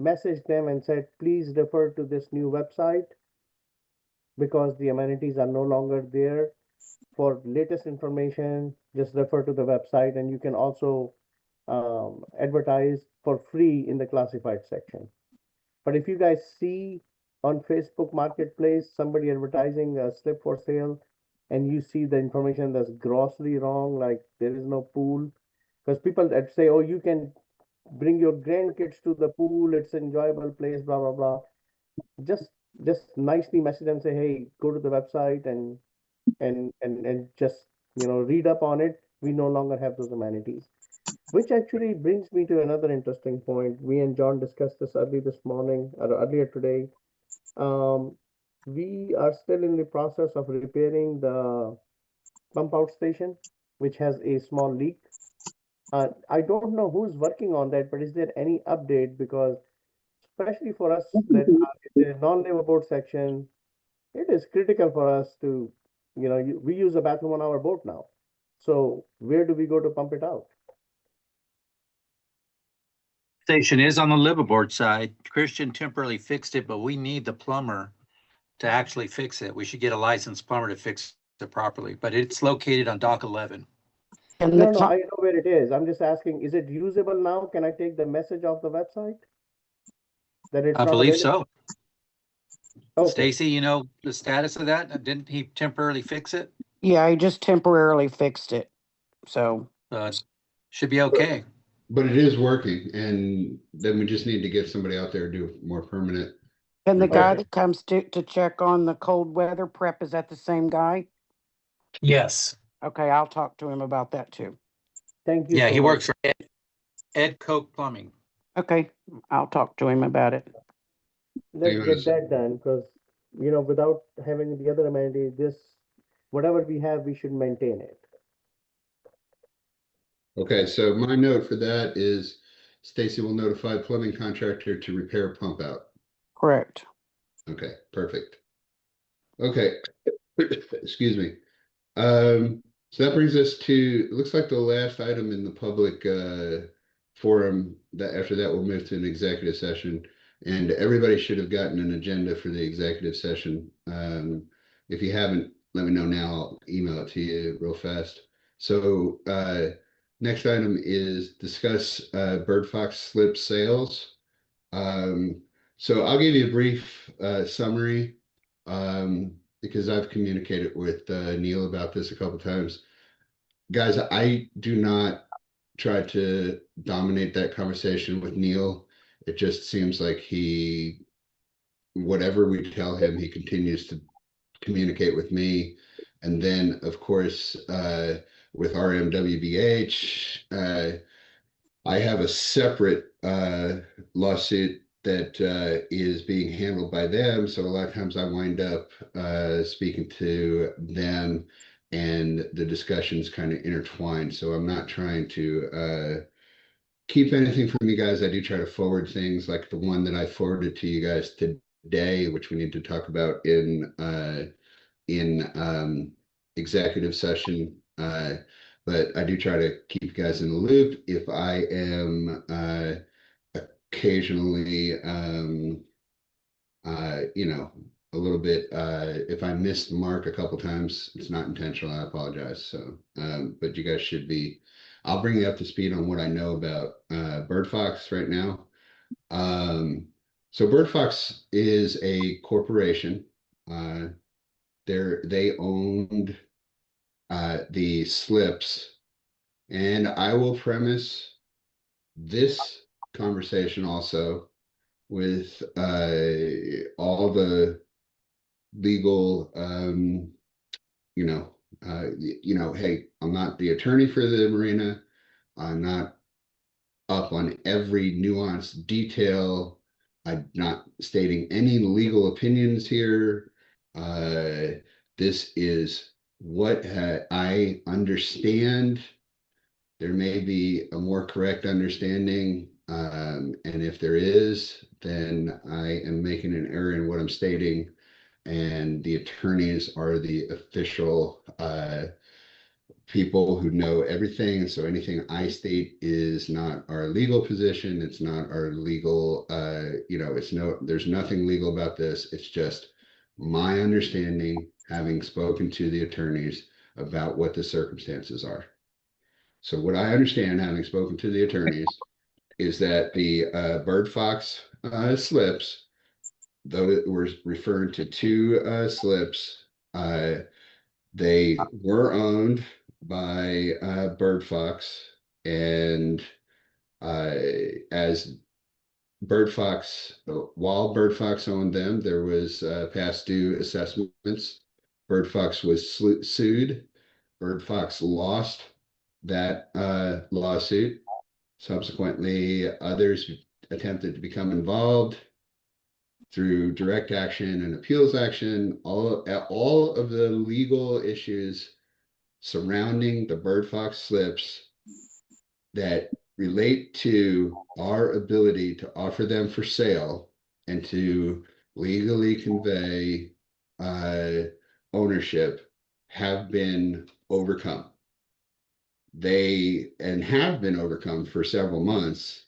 messaged them and said, please refer to this new website because the amenities are no longer there. For latest information, just refer to the website, and you can also advertise for free in the classified section. But if you guys see on Facebook Marketplace somebody advertising a slip for sale, and you see the information that's grossly wrong, like there is no pool, because people that say, oh, you can bring your grandkids to the pool, it's an enjoyable place, blah blah blah. Just nicely message them, say, hey, go to the website and just read up on it. We no longer have those amenities, which actually brings me to another interesting point. We and John discussed this earlier today. We are still in the process of repairing the pump out station, which has a small leak. I don't know who's working on that, but is there any update? Because especially for us that are in the non-labor boat section, it is critical for us to, we use a bathroom on our boat now. So where do we go to pump it out? Station is on the liveaboard side. Christian temporarily fixed it, but we need the plumber to actually fix it. We should get a licensed plumber to fix it properly, but it's located on dock 11. And No, the, no, con- I know where it is. I'm just asking, is it usable now? Can I take the message off the website that it's I not believe available? so. Okay, Stacy, you know the status of that? Didn't he temporarily fix it? yeah, I just temporarily fixed it. So, Should be okay. But it is working, and then we just need to get somebody out there to do more permanent. and the guy okay. that comes to check on the cold weather prep, is that the same guy? Yes. Okay, I'll talk to him about that too. Thank you Yeah, so he much. works for Ed Koch Plumbing. Okay, I'll talk to him about it. Let's Hang on a get sec. that done because, without having the other amenities, whatever we have, we should maintain it. Okay, so my note for that is Stacy will notify plumbing contractor to repair pump out. Correct. Okay, perfect. Okay, excuse me. So that brings us to, it looks like the last item in the public forum. That after that we'll move to an executive session, and everybody should have gotten an agenda for the executive session. If you haven't, let me know now. I'll email it to you real fast. So next item is discuss bird fox slip sales. Um, so I'll give you a brief summary. Because I've communicated with Neil about this a couple times. Guys, I do not try to dominate that conversation with Neil. It just seems like whatever we tell him, he continues to communicate with me. And then, of course, with RMWBH, I have a separate lawsuit that is being handled by them. So a lot of times I wind up speaking to them and the discussions kind of intertwined. So I'm not trying to keep anything from you guys. I do try to forward things like the one that I forwarded to you guys today, which we need to talk about in executive session. But I do try to keep you guys in the loop. If I am occasionally, a little bit, if I missed the mark a couple times, it's not intentional. I apologize. So, but you guys should be. I'll bring you up to speed on what I know about Bird Fox right now. So Bird Fox is a corporation. They owned the slips, and I will premise this conversation also with all the legal, hey, I'm not the attorney for the marina. I'm not up on every nuanced detail. I'm not stating any legal opinions here. This is what I understand. There may be a more correct understanding, and if there is, then I am making an error in what I'm stating, and the attorneys are the official people who know everything. And so anything I state is not our legal position. It's not our legal, there's nothing legal about this. It's just my understanding, having spoken to the attorneys about what the circumstances are. So what I understand, having spoken to the attorneys, is that the bird fox slips, though we're referring to two slips, they were owned by Bird Fox, and as Bird Fox, while Bird Fox owned them, there was past due assessments. Bird Fox was sued. Bird Fox lost that lawsuit. Subsequently, others attempted to become involved through direct action and appeals action. All of the legal issues surrounding the bird fox slips, that relate to our ability to offer them for sale and to legally convey ownership have been overcome. They and have been overcome for several months.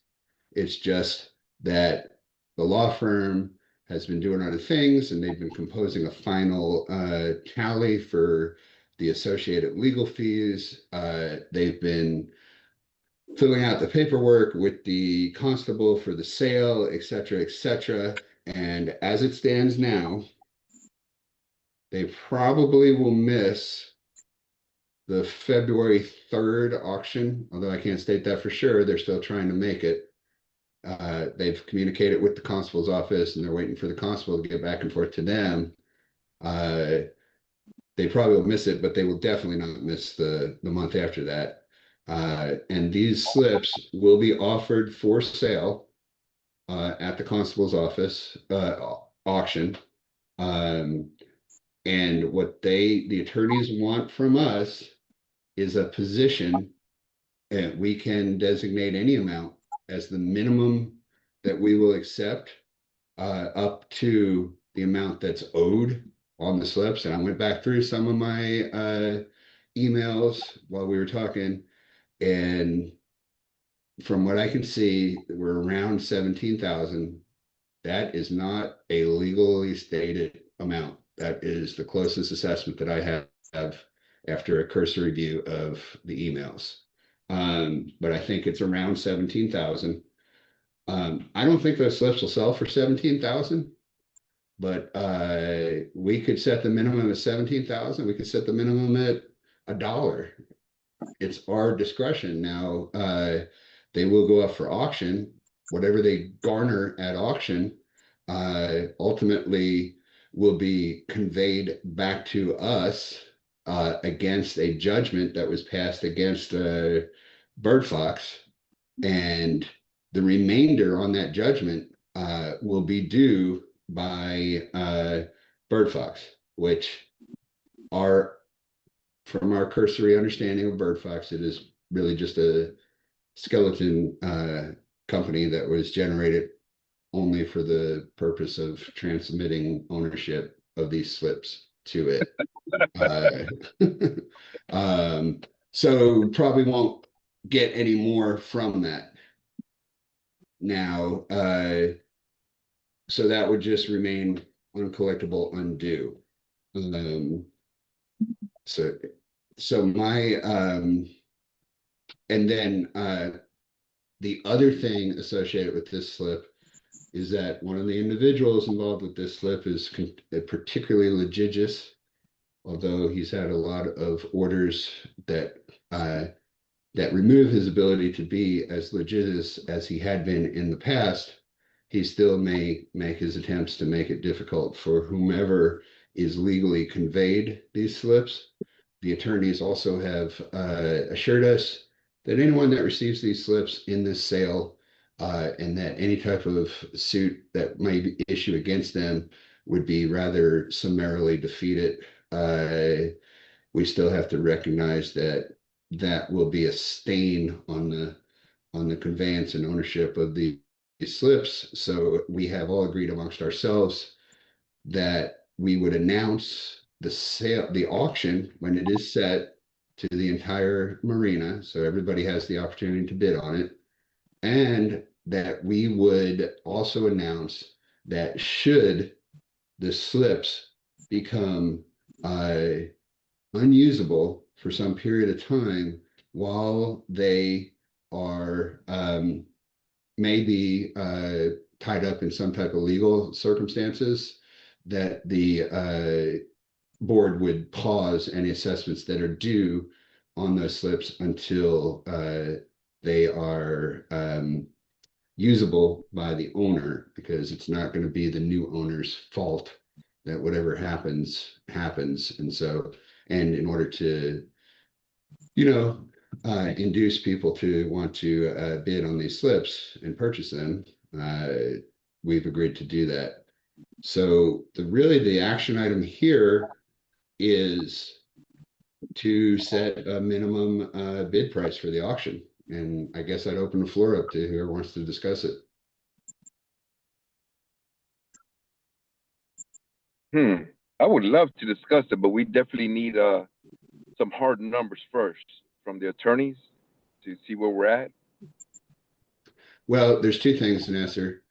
It's just that the law firm has been doing other things and they've been composing a final tally for the associated legal fees. They've been filling out the paperwork with the constable for the sale, et cetera, et cetera. And as it stands now, they probably will miss the February 3rd auction, although I can't state that for sure. They're still trying to make it. They've communicated with the constable's office and they're waiting for the constable to get back and forth to them. They probably will miss it, but they will definitely not miss the month after that. And these slips will be offered for sale at the constable's office auction. And what the attorneys want from us is a position, and we can designate any amount as the minimum that we will accept up to the amount that's owed on the slips. And I went back through some of my emails while we were talking, and from what I can see, we're around 17,000. That is not a legally stated amount. That is the closest assessment that I have after a cursory review of the emails. But I think it's around 17,000. I don't think those slips will sell for 17,000, but we could set the minimum at 17,000. We could set the minimum at $1. It's our discretion. Now, they will go up for auction. Whatever they garner at auction, ultimately will be conveyed back to us against a judgment that was passed against Bird Fox, and the remainder on that judgment will be due by Bird Fox, which are, from our cursory understanding of Bird Fox, it is really just a skeleton company that was generated only for the purpose of transmitting ownership of these slips to it. So probably won't get any more from that. Now, so that would just remain uncollectible undue. So my and then the other thing associated with this slip is that one of the individuals involved with this slip is particularly litigious, although he's had a lot of orders that that remove his ability to be as litigious as he had been in the past. He still may make his attempts to make it difficult for whomever is legally conveyed these slips. The attorneys also have assured us that anyone that receives these slips in this sale and that any type of suit that may be issued against them would be rather summarily defeated. We still have to recognize that that will be a stain on the conveyance and ownership of these slips. So we have all agreed amongst ourselves that we would announce the sale, the auction, when it is set to the entire marina, so everybody has the opportunity to bid on it, and that we would also announce that should the slips become unusable for some period of time while they are maybe tied up in some type of legal circumstances, that the board would pause any assessments that are due on those slips until they are usable by the owner, because it's not going to be the new owner's fault that whatever happens. And so, and in order to, induce people to want to bid on these slips and purchase them, we've agreed to do that. So the action item here is to set a minimum bid price for the auction. And I guess I'd open the floor up to whoever wants to discuss it. I would love to discuss it, but we definitely need some hard numbers first from the attorneys to see where we're at. Well, there's two things, Nasser.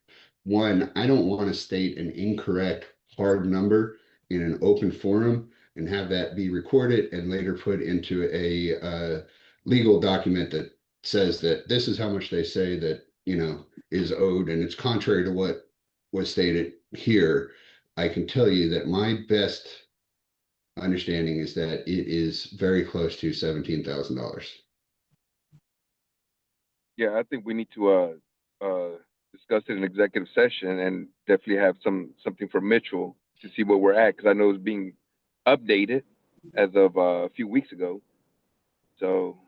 One, I don't want to state an incorrect hard number in an open forum and have that be recorded and later put into a legal document that says that this is how much they say that, is owed, and it's contrary to what was stated here. I can tell you that my best understanding is that it is very close to $17,000. Yeah, I think we need to discuss it in executive session and definitely have something for Mitchell to see where we're at, because I know it's being updated as of a few weeks ago. So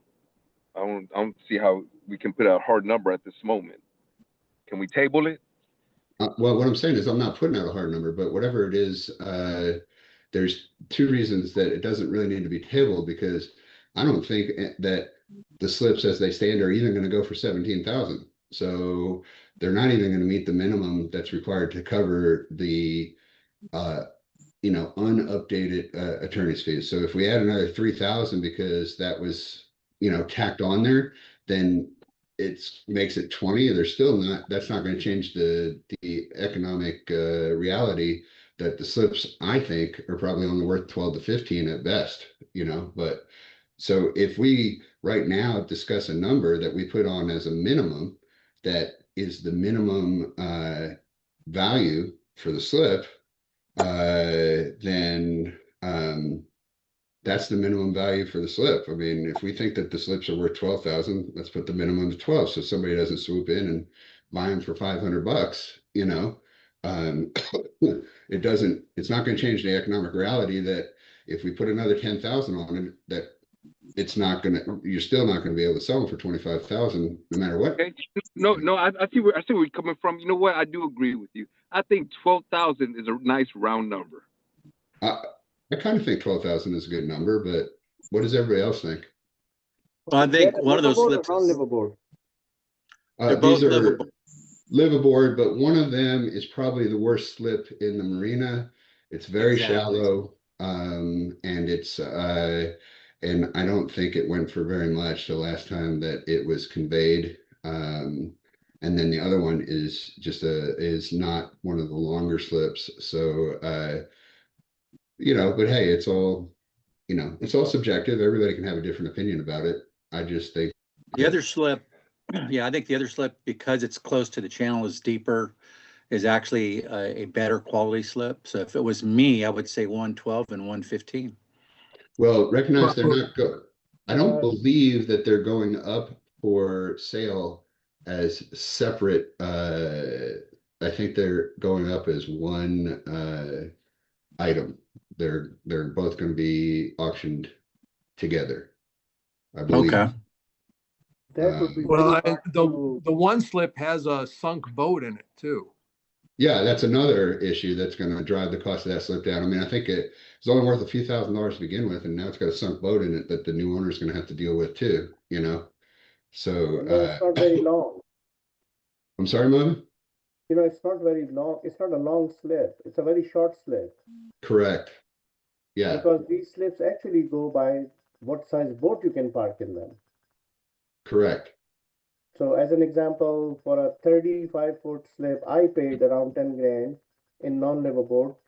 I don't see how we can put a hard number at this moment. Can we table it? Well, what I'm saying is I'm not putting out a hard number, but whatever it is, there's two reasons that it doesn't really need to be tabled, because I don't think that the slips as they stand are even going to go for 17,000. So they're not even going to meet the minimum that's required to cover the unupdated attorney's fees. So if we add another 3,000 because that was, tacked on there, then it makes it 20. They're still not, that's not going to change the economic reality that the slips, I think, are probably only worth 12 to 15 at best, but so if we right now discuss a number that we put on as a minimum, that is the minimum value for the slip, then that's the minimum value for the slip. I mean, if we think that the slips are worth 12,000, let's put the minimum to 12, so somebody doesn't swoop in and buy them for $500. It's not going to change the economic reality that if we put another 10,000 on it, that you're still not going to be able to sell them for 25,000 no matter what. Okay. No, I see where you're coming from. You know what? I do agree with you. I think 12,000 is a nice round number. I kind of think 12,000 is a good number, but what does everybody else think? Well, I think They're one of those livable or slips. non-livable? They're both These are livable. liveaboard, but one of them is probably the worst slip in the marina. It's very Exactly. shallow, and and I don't think it went for very much the last time that it was conveyed. And then the other one is is not one of the longer slips. So, but hey, it's all subjective. Everybody can have a different opinion about it. I just think The other slip, yeah, I think the other slip, because it's close to the channel, is deeper, is actually a better quality slip. So if it was me, I would say 112 and 115. well, recognize they're not I don't believe that they're going up for sale as separate. I think they're going up as one item. They're both going to be auctioned together, I believe. Okay. That would be Well, very hard to- the one slip has a sunk boat in it too. Yeah, that's another issue that's going to drive the cost of that slip down. I mean, I think it's only worth a few $1,000s to begin with, and now it's got a sunk boat in it that the new owner is going to have to deal with too, So, it's not very long. I'm sorry, Mom? It's not very long. It's not a long slip. It's a very short slip. Correct. Yeah, Because these slips actually go by what size boat you can park in them. correct. So as an example, for a 35-foot slip, I paid around 10 grand in non-livable.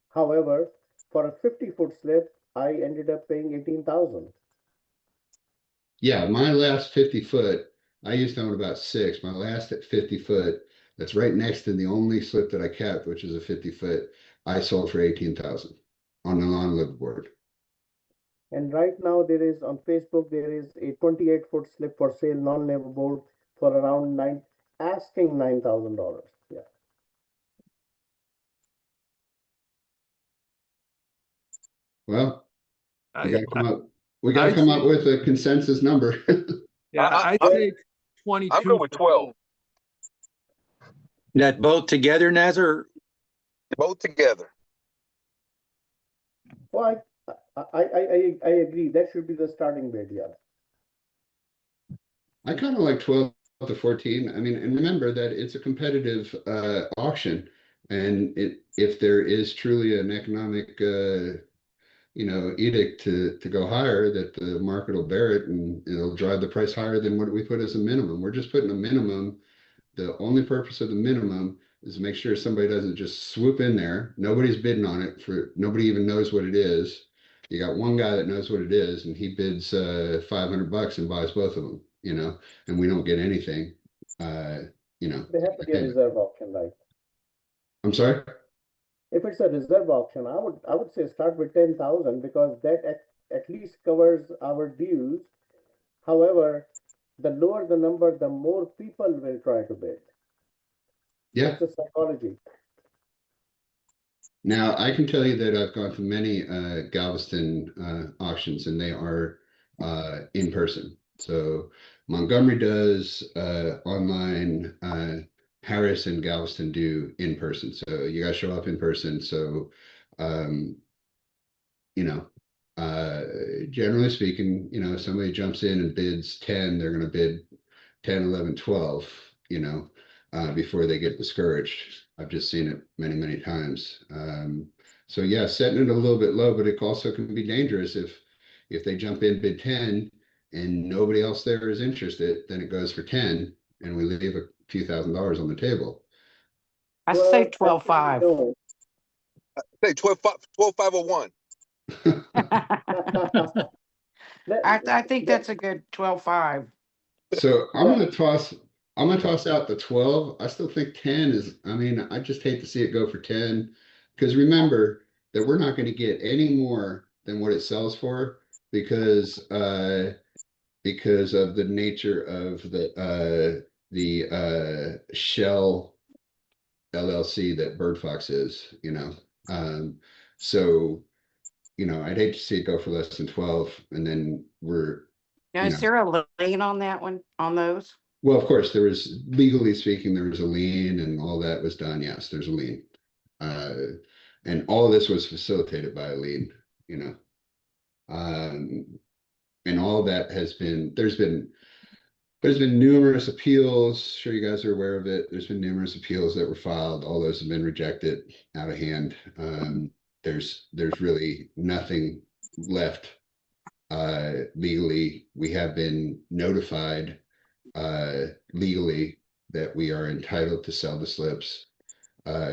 However, for a 50-foot slip, I ended up paying 18,000. Yeah, my last 50 foot, I used to own about six. My last at 50 foot, that's right next to the only slip that I kept, which is a 50 foot, I sold for 18,000 on the non-live board. And right now there is on Facebook, there is a 28-foot slip for sale, non-livable, for around asking $9,000. Yeah. Well, we got to I, come up with a consensus number. yeah, I'd say 22. I'm going with 12. That both together, Nazar? Both together. Well, I agree. That should be the starting bid, yeah. I kind of like 12 to 14. I mean, and remember that it's a competitive auction, and if there is truly an economic edict to go higher, that the market will bear it and it'll drive the price higher than what we put as a minimum. We're just putting a minimum. The only purpose of the minimum is to make sure somebody doesn't just swoop in there. Nobody's bidding on it for nobody even knows what it is. You got one guy that knows what it is, and he bids $500 and buys both of them, and we don't get anything. They have to be a reserve auction, right? I'm sorry? If it's a reserve auction, I would say start with 10,000 because that at least covers our dues. However, the lower the number, the more people will try to bid. Yeah. It's a psychology. Now, I can tell you that I've gone to many Galveston auctions, and they are in person. So Montgomery does online, Harris and Galveston do in person. So you guys show up in person. So, generally speaking, if somebody jumps in and bids 10, they're going to bid 10, 11, 12, before they get discouraged. I've just seen it many, many times. So yeah, setting it a little bit low, but it also can be dangerous if they jump in bid 10 and nobody else there is interested, then it goes for 10 and we leave a few $1,000s on the table. I say 12.5. No. Say 12,501. I think that's a good 12.5. So I'm gonna toss out the 12. I still think 10 is, I just hate to see it go for 10. Because remember that we're not going to get any more than what it sells for because of the nature of the Shell LLC that Bird Fox is, so I'd hate to see it go for less than 12, and then Now, is there a lien on that one, on those? well, of course, legally speaking, there was a lien and all that was done. Yes, there's a lien. And all of this was facilitated by a lien, and all of that there's been numerous appeals. Sure, you guys are aware of it. There's been numerous appeals that were filed. All those have been rejected out of hand. There's really nothing left legally. We have been notified legally that we are entitled to sell the slips.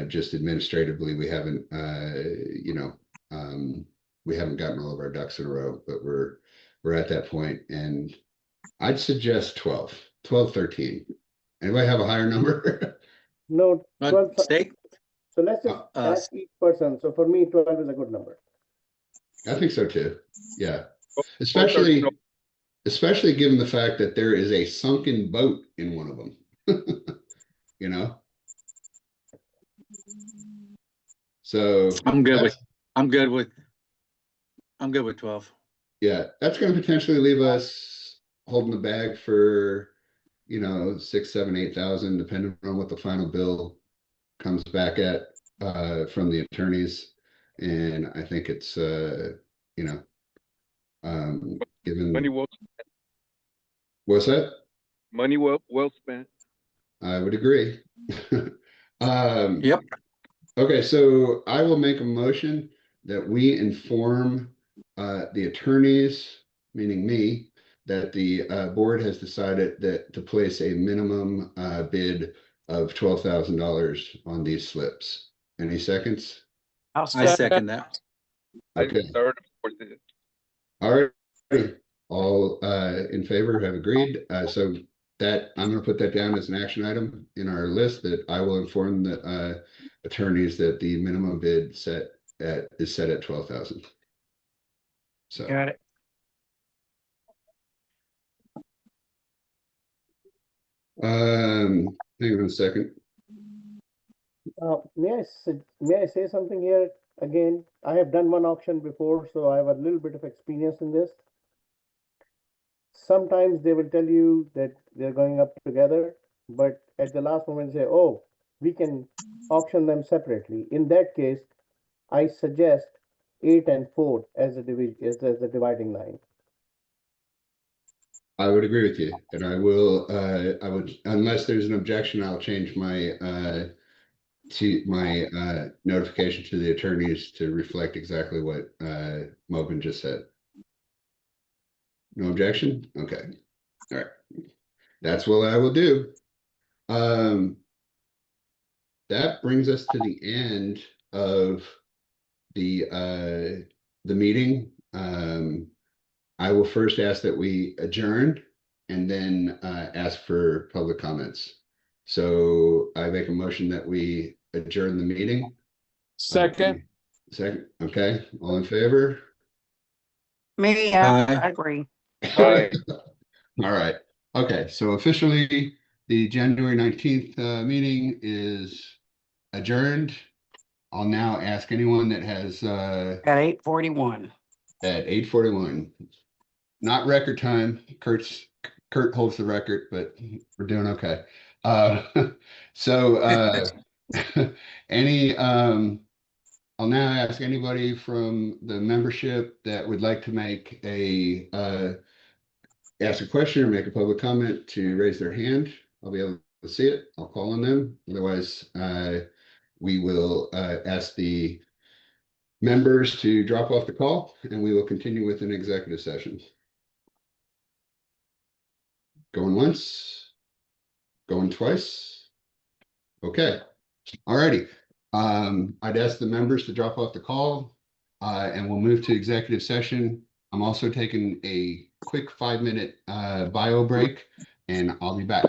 Just administratively, we haven't gotten all of our ducks in a row, but we're at that point, and I'd suggest 12, 13. Anybody have a higher number? No, 12. State? So let's just ask each person. So for me, 12 is a good number. I think so too. Yeah. Especially given the fact that there is a sunken boat in one of them. So I'm good with 12. Yeah, that's going to potentially leave us holding the bag for 6, 7, 8,000, depending on what the final bill comes back at from the attorneys. And I think it's given Money well, what's that? money well spent. I would agree. Yep. Okay, so I will make a motion that we inform the attorneys, meaning me, that the board has decided that to place a minimum bid of $12,000 on these slips. Any seconds? I'll I second that. Okay. Third, fourth, fifth. All right. All in favor have agreed. So that I'm going to put that down as an action item in our list, that I will inform the attorneys that the minimum bid is set at 12,000. So Got it. hang on a second. May I say something here? Again, I have done one auction before, so I have a little bit of experience in this. Sometimes they will tell you that they're going up together, but at the last moment say, oh, we can auction them separately. In that case, I suggest 8 and 4 as a dividing line. I would agree with you, and I would, unless there's an objection, I'll change my, notification to the attorneys to reflect exactly what, Mogan just said. No objection? Okay. All right. That's what I will do. That brings us to the end of the meeting. I will first ask that we adjourn and then ask for public comments. So I make a motion that we adjourn the meeting. Second. Second, okay, all in favor? Me, yeah, Aye. I agree. Aye. All right, okay, so officially, the January 19th meeting is adjourned. I'll now ask anyone that has At 8:41. at 8:41. Not record time. Kurt holds the record, but we're doing okay. So any I'll now ask anybody from the membership that would like to make a ask a question or make a public comment to raise their hand. I'll be able to see it. I'll call on them. Otherwise, we will ask the members to drop off the call and we will continue with an executive session. Going once, going twice. Okay, alrighty. I'd ask the members to drop off the call and we'll move to executive session. I'm also taking a quick 5-minute bio break and I'll be back.